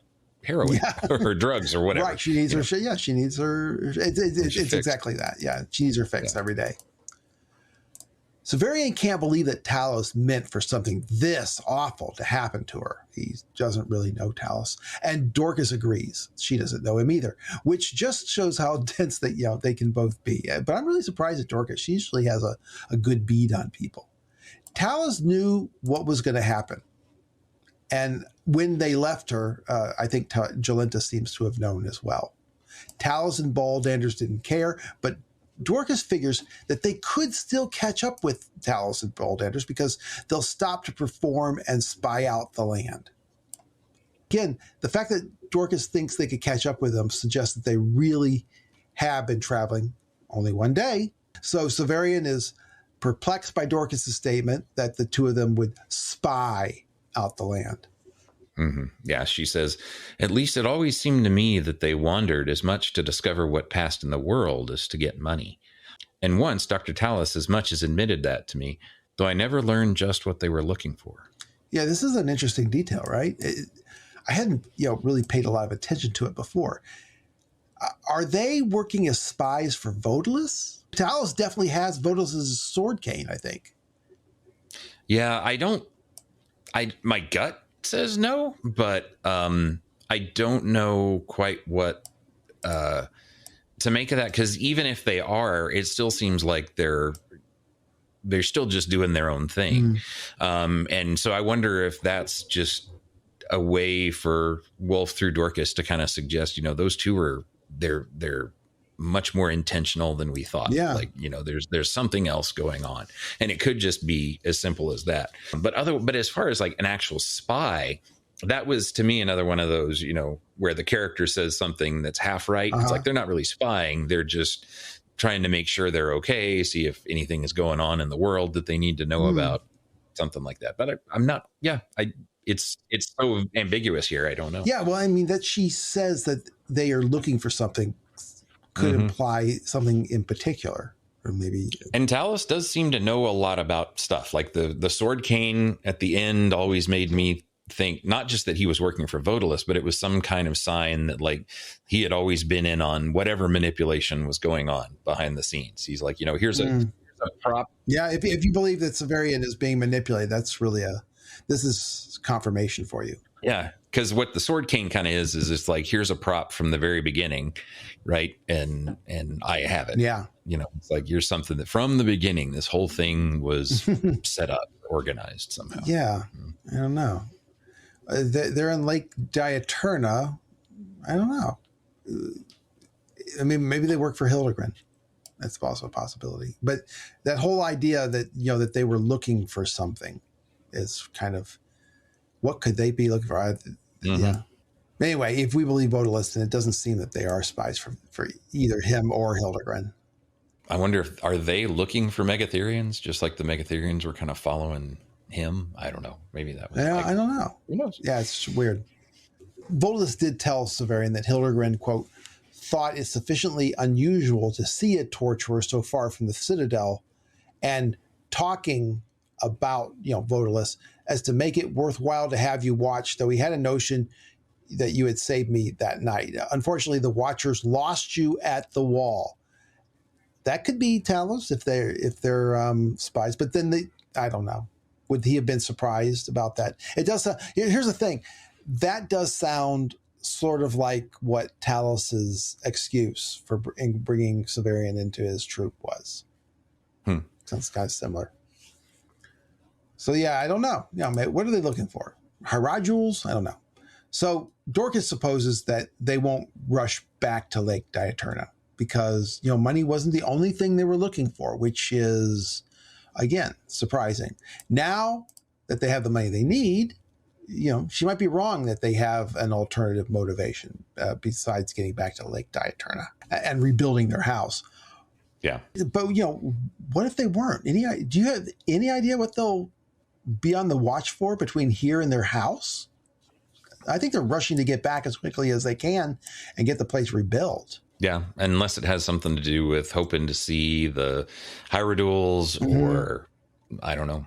heroin or drugs or whatever. Right. She needs her. Yeah, she needs her. It's exactly that. Yeah. She needs her fix every day. Severian can't believe that Talos meant for something this awful to happen to her. He doesn't really know Talos. And Dorcas agrees. She doesn't know him either, which just shows how dense that, they can both be. But I'm really surprised at Dorcas. She usually has a good bead on people. Talos knew what was going to happen. And when they left her, I think Jolenta seems to have known as well. Talos and Baldanders didn't care, but Dorcas figures that they could still catch up with Talos and Boltlanders because they'll stop to perform and spy out the land. Again, the fact that Dorcas thinks they could catch up with them suggests that they really have been traveling only one day. So Severian is perplexed by Dorcas' statement that the two of them would spy out the land. Mm-hmm. Yeah, she says, at least it always seemed to me that they wandered as much to discover what passed in the world as to get money. And once Dr. Talos as much as admitted that to me, though I never learned just what they were looking for. Yeah, this is an interesting detail, right? I hadn't, really paid a lot of attention to it before. Are they working as spies for Vodalis? Talos definitely has Vodalis' sword cane, I think. Yeah, my gut says no, but I don't know quite what to make of that, because even if they are, it still seems like they're still just doing their own thing. And so I wonder if that's just a way for Wolfe through Dorcas to kind of suggest, those two are they're much more intentional than we thought. Yeah. Like, there's something else going on, and it could just be as simple as that. But as far as like an actual spy, that was to me another one of those, where the character says something that's half right. It's like, they're not really spying. They're just trying to make sure they're okay, see if anything is going on in the world that they need to know about, something like that. But I'm not, it's so ambiguous here. I don't know. Yeah. Well, I mean, that she says that they are looking for something could imply something in particular, or maybe. And Talos does seem to know a lot about stuff. Like the sword cane at the end always made me think not just that he was working for Vodalis, but it was some kind of sign that like he had always been in on whatever manipulation was going on behind the scenes. He's like, here's a prop. Yeah. If you believe that Severian is being manipulated, that's really this is confirmation for you. Yeah. Because what the sword cane kind of is it's like, here's a prop from the very beginning, right? And I have it. Yeah. It's like, here's something that from the beginning, this whole thing was set up, organized somehow. Yeah. I don't know. They're in Lake Diaturna. I don't know. I mean, maybe they work for Hildegren. That's also a possibility. But that whole idea that, that they were looking for something is kind of, what could they be looking for? Yeah. Anyway, if we believe Vodalis, then it doesn't seem that they are spies for either him or Hildegren. I wonder are they looking for Megatherians, just like the Megatherians were kind of following him? I don't know. Maybe that was. Yeah, I don't know. Who knows? Yeah, it's weird. Vodalis did tell Severian that Hildegren, quote, thought it sufficiently unusual to see a torturer so far from the Citadel, and talking about, Vodalis as to make it worthwhile to have you watch, though he had a notion that you had saved me that night. Unfortunately, the Watchers lost you at the wall. That could be Talos if they're spies, but then I don't know. Would he have been surprised about that? It does. Here's the thing. That does sound sort of like what Talos's excuse for bringing Severian into his troop was. Sounds kind of similar. So yeah, I don't know. What are they looking for? Hierodules? I don't know. So Dorcas supposes that they won't rush back to Lake Diaturna because, money wasn't the only thing they were looking for, which is, again, surprising. Now that they have the money they need, she might be wrong that they have an alternative motivation besides getting back to Lake Diaturna and rebuilding their house. Yeah. But, what if they weren't? Do you have any idea what they'll be on the watch for between here and their house? I think they're rushing to get back as quickly as they can and get the place rebuilt. Yeah, unless it has something to do with hoping to see the Hierodules or I don't know.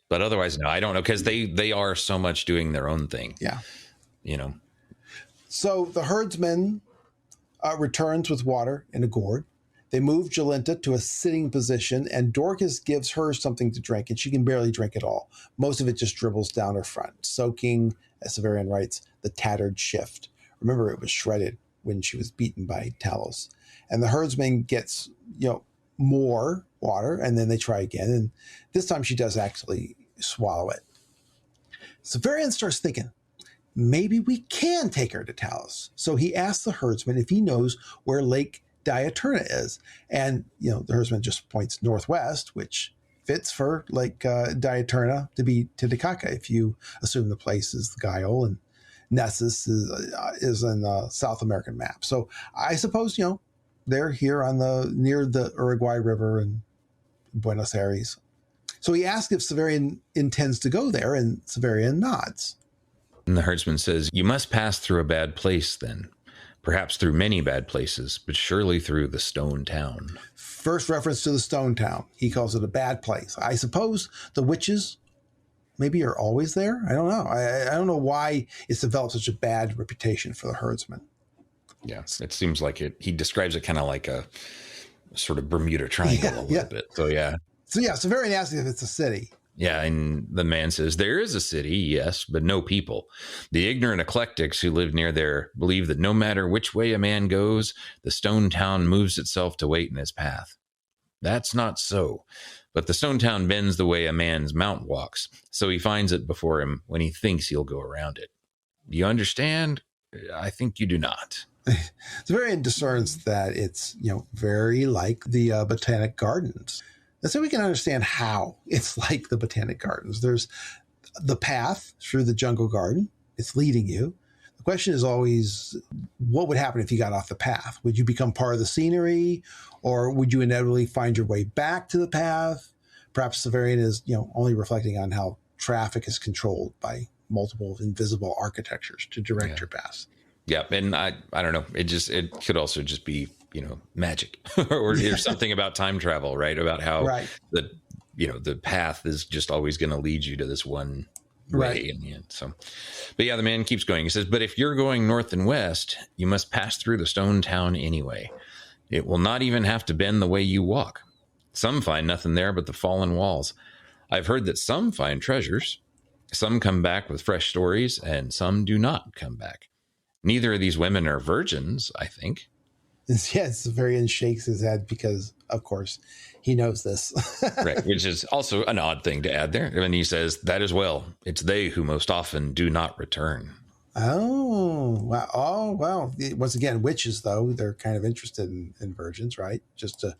But otherwise, no, I don't know, because they are so much doing their own thing. Yeah. So the herdsman returns with water in a gourd. They move Jolenta to a sitting position, and Dorcas gives her something to drink, and she can barely drink it all. Most of it just dribbles down her front, soaking, as Severian writes, the tattered shift. Remember, it was shredded when she was beaten by Talos. And the herdsman gets, more water, and then they try again. And this time she does actually swallow it. Severian starts thinking, maybe we can take her to Talos. So he asks the herdsman if he knows where Lake Diaturna is. And, the herdsman just points northwest, which fits for Diaturna to be Titicaca if you assume the place is the Guile and Nessus is in the South American map. So I suppose, they're here near the Uruguay River in Buenos Aires. So he asks if Severian intends to go there, and Severian nods. And the herdsman says, "You must pass through a bad place then. Perhaps through many bad places, but surely through the stone town." First reference to the stone town. He calls it a bad place. I suppose the witches maybe are always there. I don't know. I don't know why it's developed such a bad reputation for the herdsman. Yeah, it seems like it. He describes it kind of like a sort of Bermuda Triangle a little bit. So, yeah. So, Severian asks if it's a city. Yeah, and the man says, "There is a city, yes, but no people. The ignorant eclectics who live near there believe that no matter which way a man goes, the stone town moves itself to wait in his path. That's not so. But the stone town bends the way a man's mount walks, so he finds it before him when he thinks he'll go around it. Do you understand? I think you do not." Severian discerns that it's, very like the Botanic Gardens. And so we can understand how it's like the Botanic Gardens. There's the path through the jungle garden. It's leading you. The question is always, what would happen if you got off the path? Would you become part of the scenery, or would you inevitably find your way back to the path? Perhaps Severian is, only reflecting on how traffic is controlled by multiple invisible architectures to direct your path. Yeah, and I don't know. It could also just be, magic or something about time travel, right? About how the path is just always going to lead you to this one way in the end. So, but yeah, the man keeps going. He says, "But if you're going north and west, you must pass through the stone town anyway. It will not even have to bend the way you walk. Some find nothing there but the fallen walls. I've heard that some find treasures. Some come back with fresh stories, and some do not come back. Neither of these women are virgins, I think." Yes, Severian shakes his head because, of course, he knows this. Right, which is also an odd thing to add there. And he says, "That as well. It's they who most often do not return." Oh, wow. Oh, well, once again, witches, though, they're kind of interested in virgins, right? Just to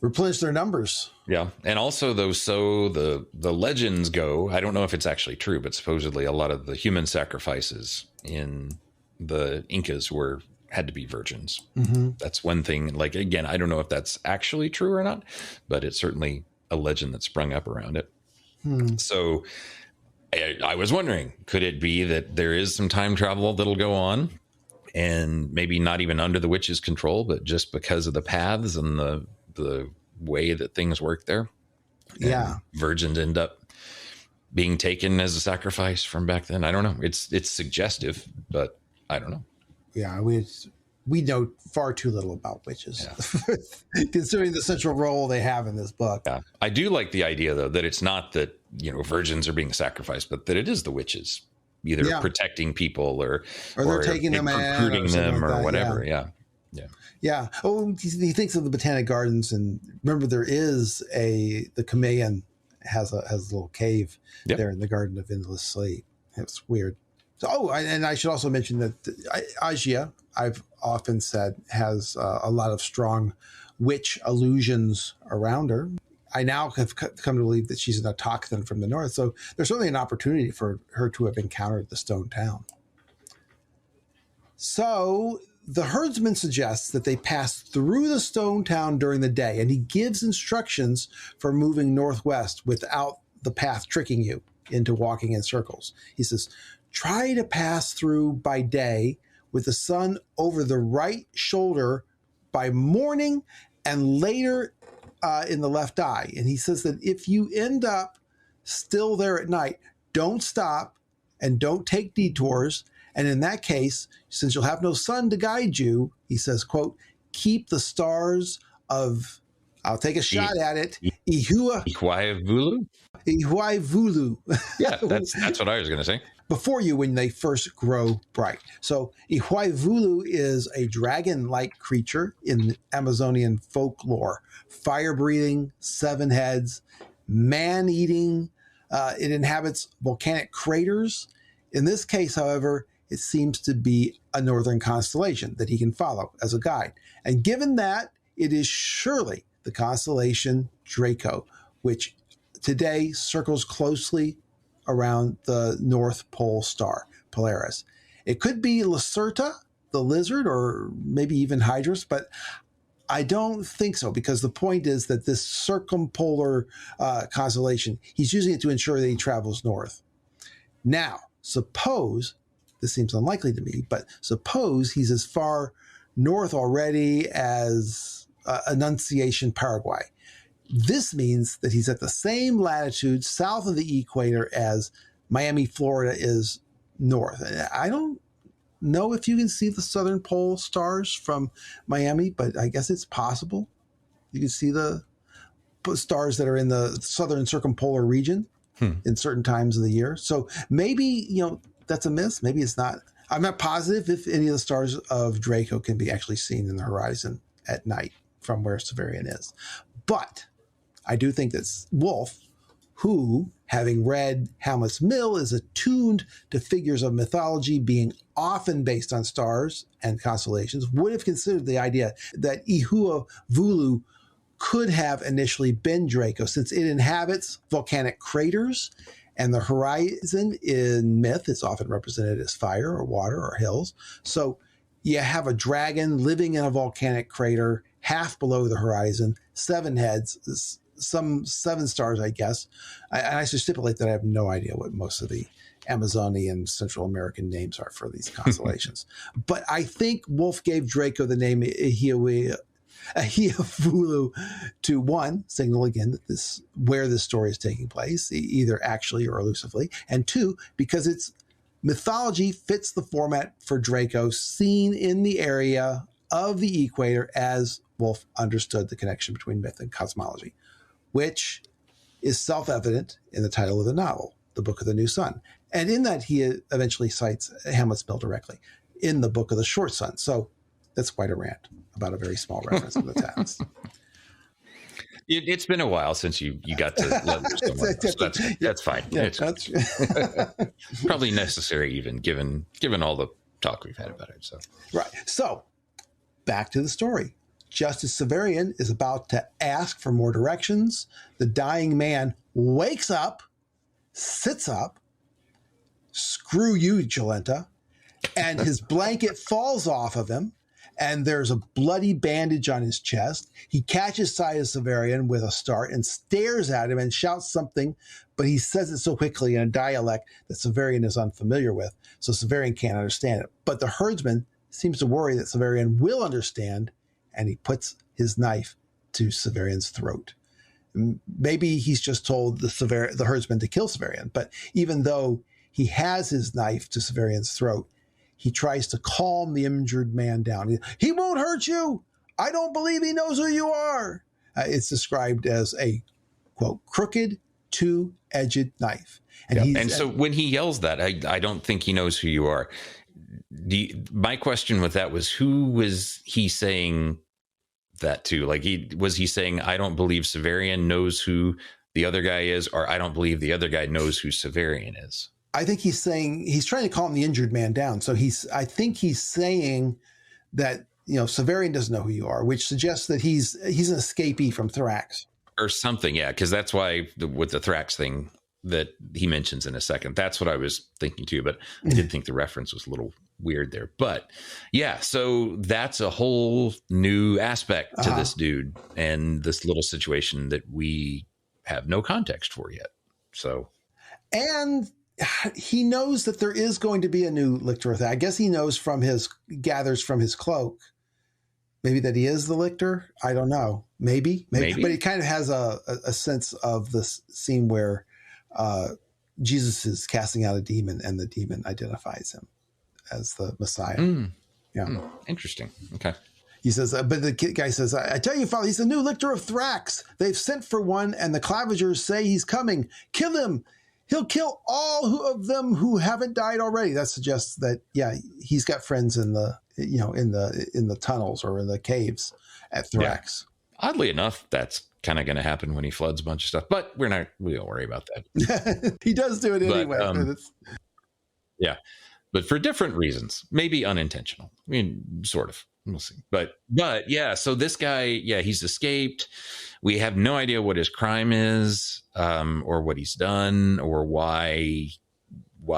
replenish their numbers. Yeah, and also, though, so the legends go, I don't know if it's actually true, but supposedly a lot of the human sacrifices in the Incas had to be virgins. Mm-hmm. That's one thing. Like, again, I don't know if that's actually true or not, but it's certainly a legend that sprung up around it. So I was wondering, could it be that there is some time travel that'll go on, and maybe not even under the witch's control, but just because of the paths and the way that things work there? Yeah. Virgins end up being taken as a sacrifice from back then. I don't know. It's suggestive, but I don't know. Yeah, we know far too little about witches, considering the central role they have in this book. Yeah, I do like the idea, though, that it's not that virgins are being sacrificed, but that it is the witches either protecting people or they're taking them recruiting them or whatever. Yeah. Oh, he thinks of the Botanic Gardens, and remember, there is the Kumeyaay has a little cave there in the Garden of Endless Sleep. It's weird. So, and I should also mention that Asia, I've often said, has a lot of strong witch allusions around her. I now have come to believe that she's an autochthon from the north. So there's certainly an opportunity for her to have encountered the stone town. So the herdsman suggests that they pass through the stone town during the day, and he gives instructions for moving northwest without the path tricking you into walking in circles. He says, "Try to pass through by day with the sun over the right shoulder by morning and later in the left eye." And he says that if you end up still there at night, don't stop and don't take detours. And in that case, since you'll have no sun to guide you, he says, quote, "keep the stars of," I'll take a shot at it, Ihuaivulu? Ihuaivulu. Yeah, that's what I was going to say. Before you when they first grow bright. So Ihuaivulu is a dragon-like creature in Amazonian folklore. Fire-breathing, 7 heads, man-eating. It inhabits volcanic craters. In this case, however, it seems to be a northern constellation that he can follow as a guide. And given that, it is surely the constellation Draco, which today circles closely around the North Pole star, Polaris. It could be Lacerta, the lizard, or maybe even Hydrus, but I don't think so, because the point is that this circumpolar constellation, he's using it to ensure that he travels north. Now, suppose, this seems unlikely to me, but suppose he's as far north already as Annunciation, Paraguay. This means that he's at the same latitude south of the equator as Miami, Florida is north. I don't know if you can see the southern pole stars from Miami, but I guess it's possible. You can see the stars that are in the southern circumpolar region in certain times of the year. So maybe, that's a miss. Maybe it's not. I'm not positive if any of the stars of Draco can be actually seen in the horizon at night from where Severian is. But I do think that Wolfe, who, having read Hamlet's Mill, is attuned to figures of mythology being often based on stars and constellations, would have considered the idea that Ihua Vulu could have initially been Draco, since it inhabits volcanic craters, and the horizon in myth is often represented as fire or water or hills. So you have a dragon living in a volcanic crater half below the horizon, 7 heads, some 7 stars, I guess. I should stipulate that I have no idea what most of the Amazonian Central American names are for these constellations. But I think Wolfe gave Draco the name Ihua to, one, signal again that where this story is taking place, either actually or elusively, and 2, because its mythology fits the format for Draco seen in the area of the equator as Wolfe understood the connection between myth and cosmology, which is self-evident in the title of the novel, The Book of the New Sun. And in that, he eventually cites Hamlet's Mill directly in the Book of the Short Sun. So that's quite a rant about a very small reference to the text. It's been a while since you got to love someone else. That's fine. Yeah, it's probably necessary, even given all the talk we've had about it. So right. So back to the story. Just as Severian is about to ask for more directions, the dying man wakes up, sits up, screw you, Jolenta, and his blanket falls off of him, and there's a bloody bandage on his chest. He catches sight of Severian with a start and stares at him and shouts something, but he says it so quickly in a dialect that Severian is unfamiliar with, so Severian can't understand it. But the herdsman seems to worry that Severian will understand, and he puts his knife to Severian's throat. Maybe he's just told the herdsman to kill Severian, but even though he has his knife to Severian's throat, he tries to calm the injured man down. He won't hurt you. I don't believe he knows who you are. It's described as a, quote, crooked, two-edged knife. And so when he yells that, I don't think he knows who you are. My question with that was, who was he saying that to? Like, was he saying, I don't believe Severian knows who the other guy is, or I don't believe the other guy knows who Severian is? I think he's trying to calm the injured man down. So I think he's saying that, Severian doesn't know who you are, which suggests that he's an escapee from Thrax. Or something, yeah, because that's why with the Thrax thing that he mentions in a second, that's what I was thinking too, but I did think the reference was a little weird there. But yeah, so that's a whole new aspect to this dude and this little situation that we have no context for yet. So, and he knows that there is going to be a new lictor. I guess he knows gathers from his cloak, maybe that he is the lictor. I don't know. Maybe. But he kind of has a sense of this scene where Jesus is casting out a demon and the demon identifies him as the Messiah. Interesting. Okay. He says, but the guy says, I tell you, Father, he's the new lictor of Thrax. They've sent for one, and the Clavigers say he's coming. Kill him. He'll kill all of them who haven't died already. That suggests that, yeah, he's got friends in the tunnels or in the caves at Thrax. Yeah. Oddly enough, that's kind of going to happen when he floods a bunch of stuff, but we don't worry about that. He does do it anyway. Yeah. but for different reasons, maybe unintentional. I mean, sort of. We'll see. But yeah, so this guy, yeah, he's escaped. We have no idea what his crime is, or what he's done, or why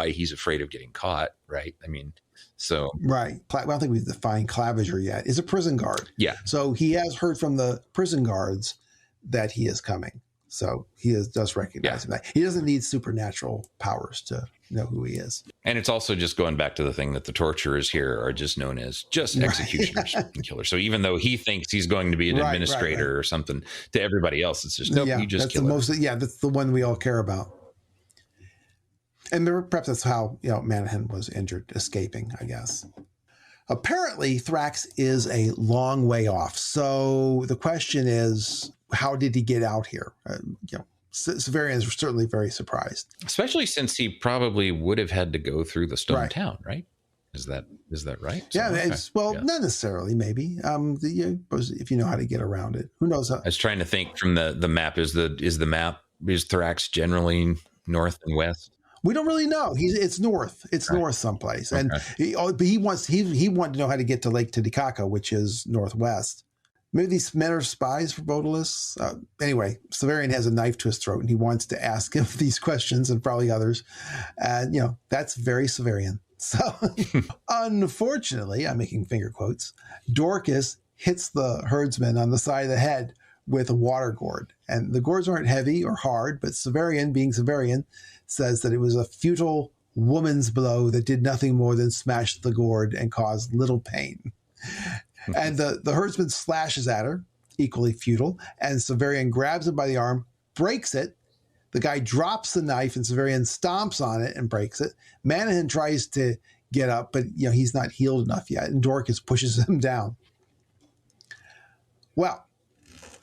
he's afraid of getting caught, right? I mean, so right. I don't think we've defined Claviger yet. Is a prison guard. Yeah. So he has heard from the prison guards that he is coming. So he does recognize him. That he doesn't need supernatural powers to know who he is. And it's also just going back to the thing that the torturers here are just known as just executioners and killers. So even though he thinks he's going to be an administrator or something, to everybody else, it's just, nope, you just kill him. That's the one we all care about. And perhaps that's how, Manahan was injured, escaping, I guess. Apparently, Thrax is a long way off. So the question is, how did he get out here? Severian is certainly very surprised, especially since he probably would have had to go through the stone town, right? Is that right? Yeah, not necessarily. Maybe if you know how to get around it, who knows? I was trying to think from the map. Is Thrax generally north and west? We don't really know. It's north. It's north someplace, and he wanted to know how to get to Lake Titicaca, which is northwest. Maybe these men are spies for Baudelaire. Anyway, Severian has a knife to his throat, and he wants to ask him these questions and probably others. And, that's very Severian. So, unfortunately, I'm making finger quotes, Dorcas hits the herdsman on the side of the head with a water gourd. And the gourds aren't heavy or hard, but Severian, being Severian, says that it was a futile woman's blow that did nothing more than smash the gourd and cause little pain. And the herdsman slashes at her, equally futile, and Severian grabs him by the arm, breaks it. The guy drops the knife, and Severian stomps on it and breaks it. Manahan tries to get up, but he's not healed enough yet, and Dorcas pushes him down. Well,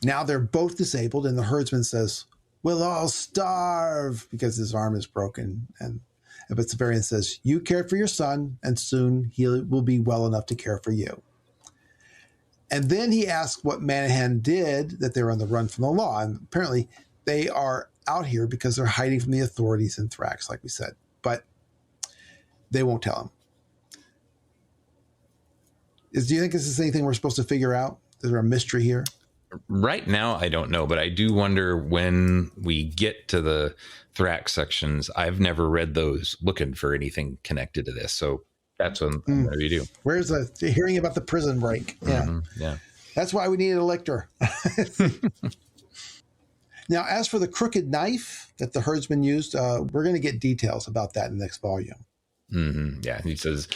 now they're both disabled, and the herdsman says, "We'll all starve," because his arm is broken. But Severian says, "You care for your son, and soon he will be well enough to care for you." And then he asks what Manahan did, that they're on the run from the law. And apparently they are out here because they're hiding from the authorities in Thrax, like we said. But they won't tell him. Do you think this is anything we're supposed to figure out? Is there a mystery here? Right now, I don't know, but I do wonder when we get to the Thrax sections. I've never read those looking for anything connected to this. So that's when you do. Where's the hearing about the prison break? Yeah. Mm-hmm. Yeah. That's why we needed a lictor. Now, as for the crooked knife that the herdsman used, we're going to get details about that in the next volume. Mm-hmm. Yeah. He says,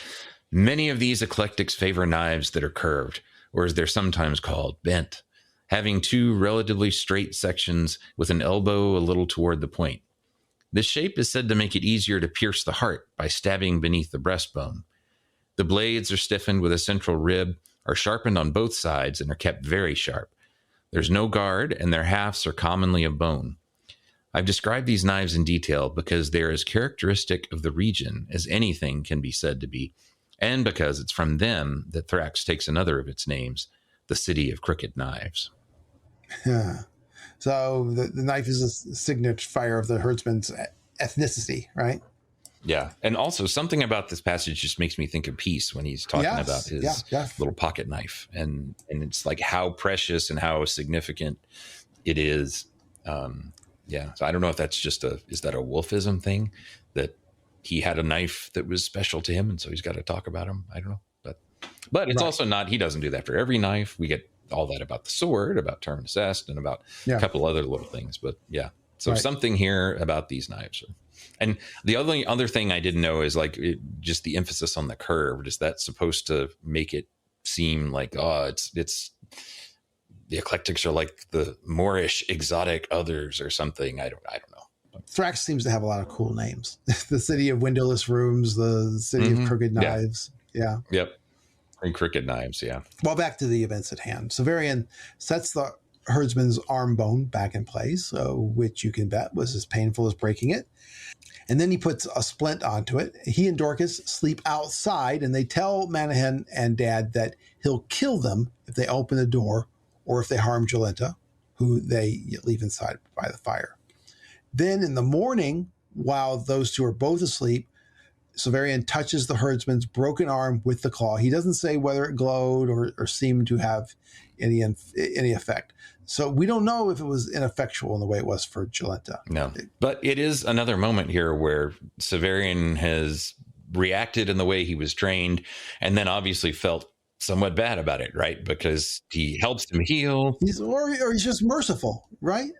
many of these eclectics favor knives that are curved, or as they're sometimes called, bent, having two relatively straight sections with an elbow a little toward the point. This shape is said to make it easier to pierce the heart by stabbing beneath the breastbone. The blades are stiffened with a central rib, are sharpened on both sides, and are kept very sharp. There's no guard, and their halves are commonly of bone. I've described these knives in detail because they're as characteristic of the region as anything can be said to be, and because it's from them that Thrax takes another of its names, the City of Crooked Knives. Yeah. So the knife is a signifier of the herdsman's ethnicity, right? Yeah. And also something about this passage just makes me think of Peace when he's talking about his little pocket knife. And it's like how precious and how significant it is. Yeah. So I don't know if that's just is that a Wolfism thing, that he had a knife that was special to him, and so he's got to talk about him. I don't know. But it's also not, he doesn't do that for every knife. We get all that about the sword, about Terminus Est, and about a couple other little things. But yeah. So something here about these knives. And the other thing I didn't know is just the emphasis on the curved. Is that supposed to make it seem like, it's the eclectics are like the Moorish exotic others or something? I don't know. Thrax seems to have a lot of cool names. The City of Windowless Rooms, the City of Crooked Knives. Yeah. Yep. And Crooked Knives. Yeah. Well, back to the events at hand. Severian sets the herdsman's arm bone back in place, which you can bet was as painful as breaking it. And then he puts a splint onto it. He and Dorcas sleep outside, and they tell Manahan and Dad that he'll kill them if they open the door or if they harm Jolenta, who they leave inside by the fire. Then in the morning, while those two are both asleep, Severian touches the herdsman's broken arm with the claw. He doesn't say whether it glowed or seemed to have any effect. So we don't know if it was ineffectual in the way it was for Jolenta. No, but it is another moment here where Severian has reacted in the way he was trained, and then obviously felt somewhat bad about it, right? Because he helps him heal. Or he's just merciful, right?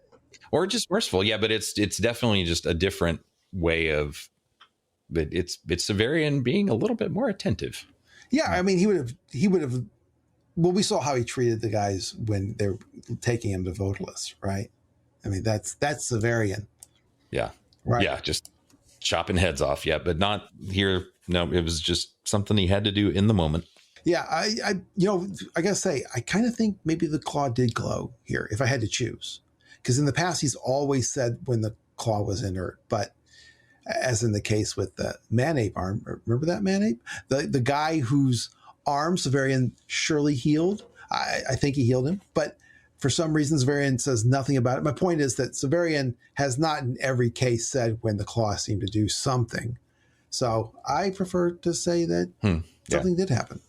Or just merciful, yeah. But it's definitely just a different way of. But it's Severian being a little bit more attentive. Yeah, I mean, he would have. Well, we saw how he treated the guys when they were taking him to Votalis, right? I mean, that's Severian. Yeah, right. Yeah, just chopping heads off. Yeah, but not here. No, it was just something he had to do in the moment. Yeah, I gotta say, I kind of think maybe the claw did glow here if I had to choose, because in the past he's always said when the claw was inert, but as in the case with the man-ape arm, remember that man-ape, the guy whose arm Severian surely healed. I think he healed him, but for some reason Severian says nothing about it. My point is that Severian has not in every case said when the claw seemed to do something. So I prefer to say that something did happen.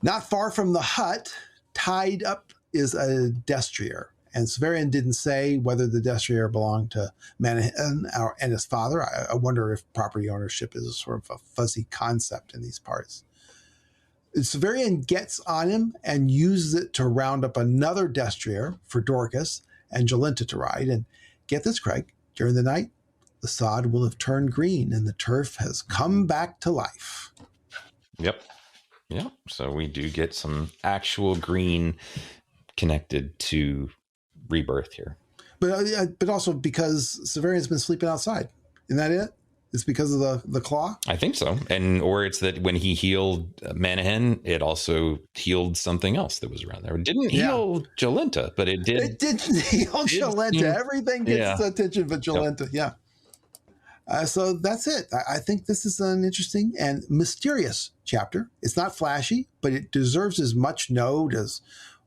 Not far from the hut, tied up, is a destrier. And Severian didn't say whether the destrier belonged to Manahan and his father. I wonder if property ownership is a sort of a fuzzy concept in these parts. Severian gets on him and uses it to round up another destrier for Dorcas and Jolenta to ride. And get this, Craig, during the night, the sod will have turned green and the turf has come back to life. Yep. So we do get some actual green connected to rebirth here. But also because Severian's been sleeping outside. Isn't that it? It's because of the claw? I think so. Or it's that when he healed Manahan, it also healed something else that was around there. It didn't heal Jolenta, but it did. It didn't heal Jolenta. Everything gets attention but Jolenta. Yeah. So that's it. I think this is an interesting and mysterious chapter. It's not flashy, but it deserves as much note as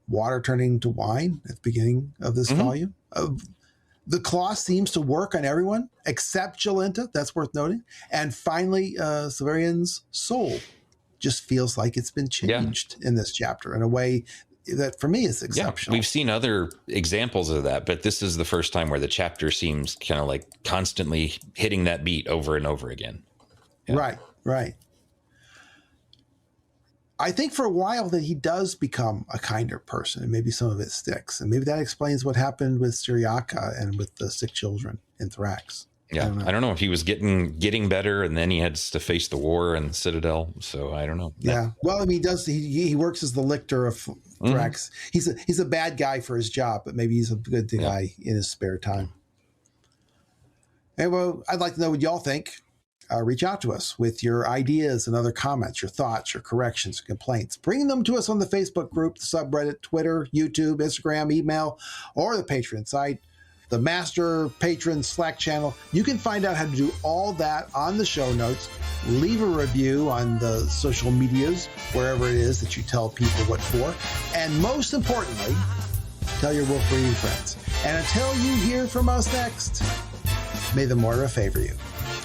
water turning to wine at the beginning of this volume. The claw seems to work on everyone except Jolenta. That's worth noting. And finally, Severian's soul just feels like it's been changed in this chapter in a way that for me is exceptional. Yeah, we've seen other examples of that, but this is the first time where the chapter seems kind of like constantly hitting that beat over and over again. Yeah. Right. I think for a while that he does become a kinder person, and maybe some of it sticks. And maybe that explains what happened with Syriaca and with the sick children in Thrax. Yeah, I don't know if he was getting better, and then he had to face the war and the Citadel. So I don't know. Yeah, well, I mean, he works as the lictor of Thrax. He's a bad guy for his job, but maybe he's a good guy in his spare time. And well, I'd like to know what y'all think. Reach out to us with your ideas and other comments, your thoughts, your corrections, complaints. Bring them to us on the Facebook group, the subreddit, Twitter, YouTube, Instagram, email, or the Patreon site, the Master Patron Slack channel. You can find out how to do all that on the show notes. Leave a review on the social medias, wherever it is that you tell people what for. And most importantly, tell your wolf breeding friends. And until you hear from us next, may the Moira favor you.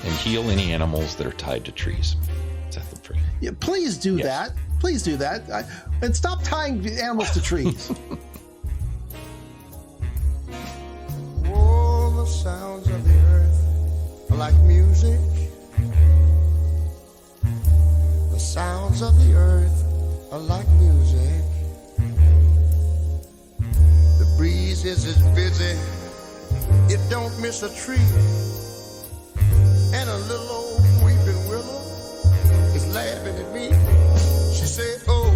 And heal any animals that are tied to trees. Set them free. Yeah, please do that. Please do that. And stop tying animals to trees. Oh, the sounds of the earth are like music. The sounds of the earth are like music. The breeze is as busy, it don't miss a tree. And a little old weeping willow is laughing at me. She said, oh,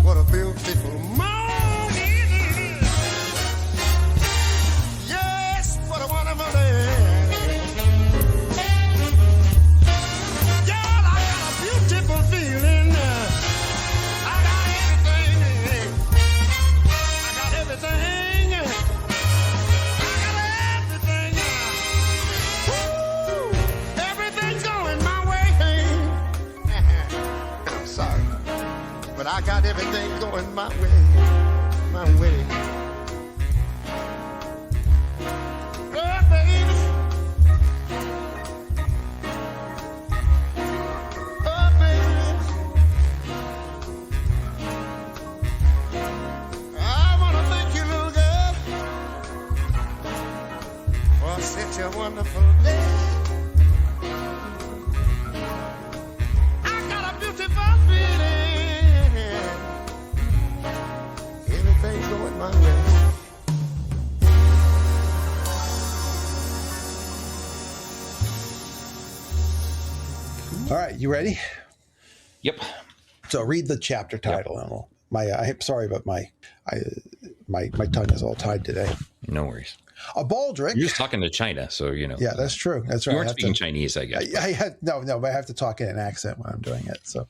what a beautiful morning. Yes, what a wonderful day. Yeah, I got a beautiful feeling. I got everything. I got everything. But I got everything going my way. Oh, baby. right, you ready? Yep. So read the chapter title. Yep. I'm sorry, but my tongue is all tied today. No worries. A baldric. You're just talking to China, so you know. Yeah, that's true. That's right. You weren't speaking Chinese, I guess. But I have to talk in an accent when I'm doing it. So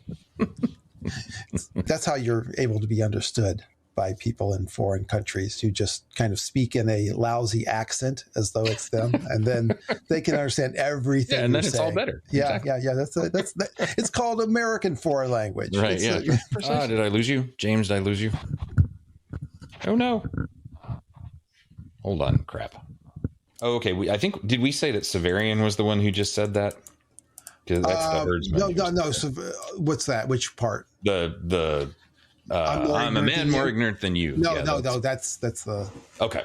that's how you're able to be understood by people in foreign countries who just kind of speak in a lousy accent as though it's them, and then they can understand everything. Yeah, and then it's saying. all better. Yeah, exactly. That's it's called American foreign language. Right? Yeah. Did I lose you, James? Did I lose you? Oh no. Hold on, crap. Oh, okay. I think did we say that Severian was the one who just said that? Because that's the Herdsman. No. So, what's that? Which part? I'm a man more ignorant than you. No. That's the okay.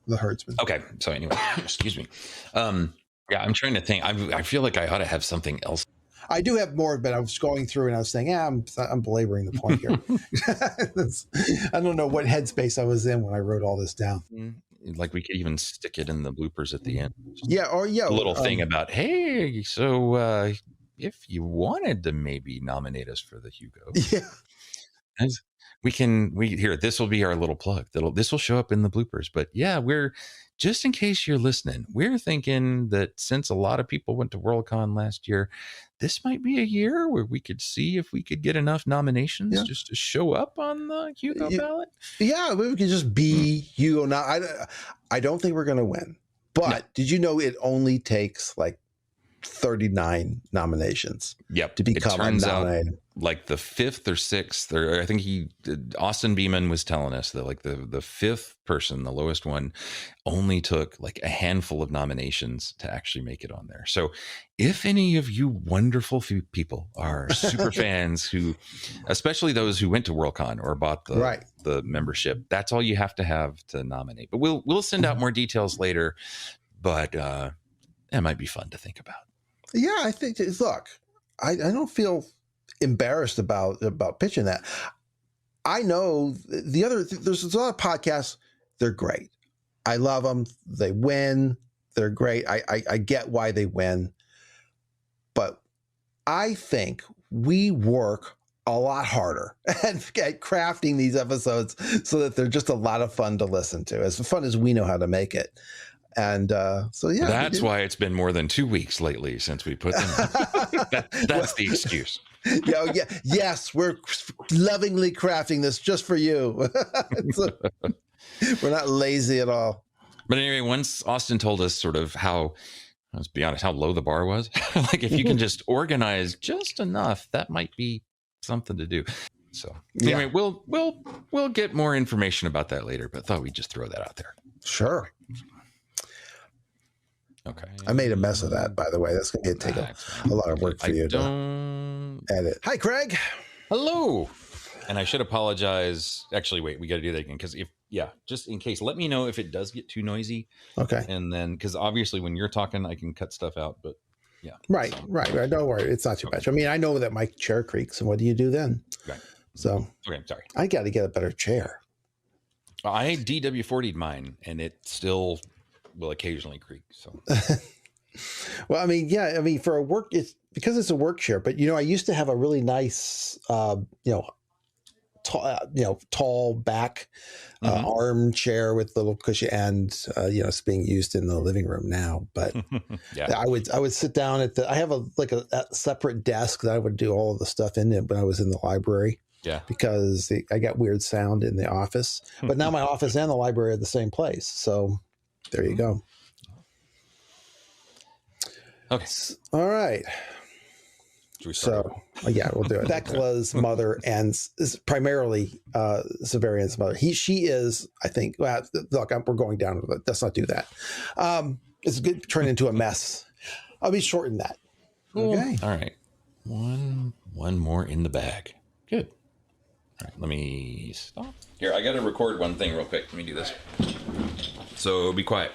The Herdsman. Okay. So anyway, excuse me. Yeah, I'm trying to think. I feel like I ought to have something else. I do have more, but I was going through and I was saying, I'm belaboring the point here. I don't know what headspace I was in when I wrote all this down. Like we could even stick it in the bloopers at the end. A little thing about, hey, so if you wanted to maybe nominate us for the Hugo, this will be our little plug. This will show up in the bloopers. But yeah, we're just in case you're listening, we're thinking that since a lot of people went to Worldcon last year, this might be a year where we could see if we could get enough nominations just to show up on the Hugo ballot. Yeah, we could just be Hugo. Now, I don't think we're going to win. But did you know it only takes like 39 nominations to become nominated? Like the 5th or 6th, or I think Austin Beeman was telling us that like the 5th person, the lowest one, only took like a handful of nominations to actually make it on there. So if any of you wonderful people are super fans who, especially those who went to Worldcon or bought the membership, that's all you have to nominate. But we'll send out more details later, but that might be fun to think about. Yeah, I think, look, I don't feel embarrassed about pitching that. I know there's a lot of podcasts. They're great. I love them. They win. They're great. I get why they win. But I think we work a lot harder at crafting these episodes so that they're just a lot of fun to listen to, as fun as we know how to make it. And that's why it's been more than 2 weeks lately since we put them out. That's the excuse. Yes, we're lovingly crafting this just for you. We're not lazy at all. But anyway, once Austin told us sort of how, let's be honest, how low the bar was. Like if you can just organize just enough, that might be something to do. So anyway, we'll get more information about that later, but thought we'd just throw that out there. Sure. Okay. I made a mess of that, by the way. That's going to take a lot of work for you to edit. Hi, Craig. Hello. And I should apologize. Actually, wait, we got to do that again. Because just in case, let me know if it does get too noisy. Okay. And then, because obviously when you're talking, I can cut stuff out, but yeah. Right. Don't worry. It's not too bad. I mean, I know that my chair creaks, and what do you do then? Right. So. Okay, sorry. I got to get a better chair. I DW40'd mine, and it still will occasionally creak. So, well, I mean, for a work, it's because it's a work chair. But I used to have a really nice, tall back armchair with little cushion, and it's being used in the living room now. But I would sit down at I have a separate desk that I would do all of the stuff in it when I was in the library. Yeah, because I got weird sound in the office. But now my office and the library are the same place. So. There you go. Okay. All right. So, we'll do it. Thecla's mother and is primarily Severian's mother. She is, I think, look, we're going down. Let's not do that. It's good to turn into a mess. I'll be shorten that. Okay. All right. One more in the bag. Good. All right. Let me stop. Here, I got to record one thing real quick. Let me do this. So be quiet.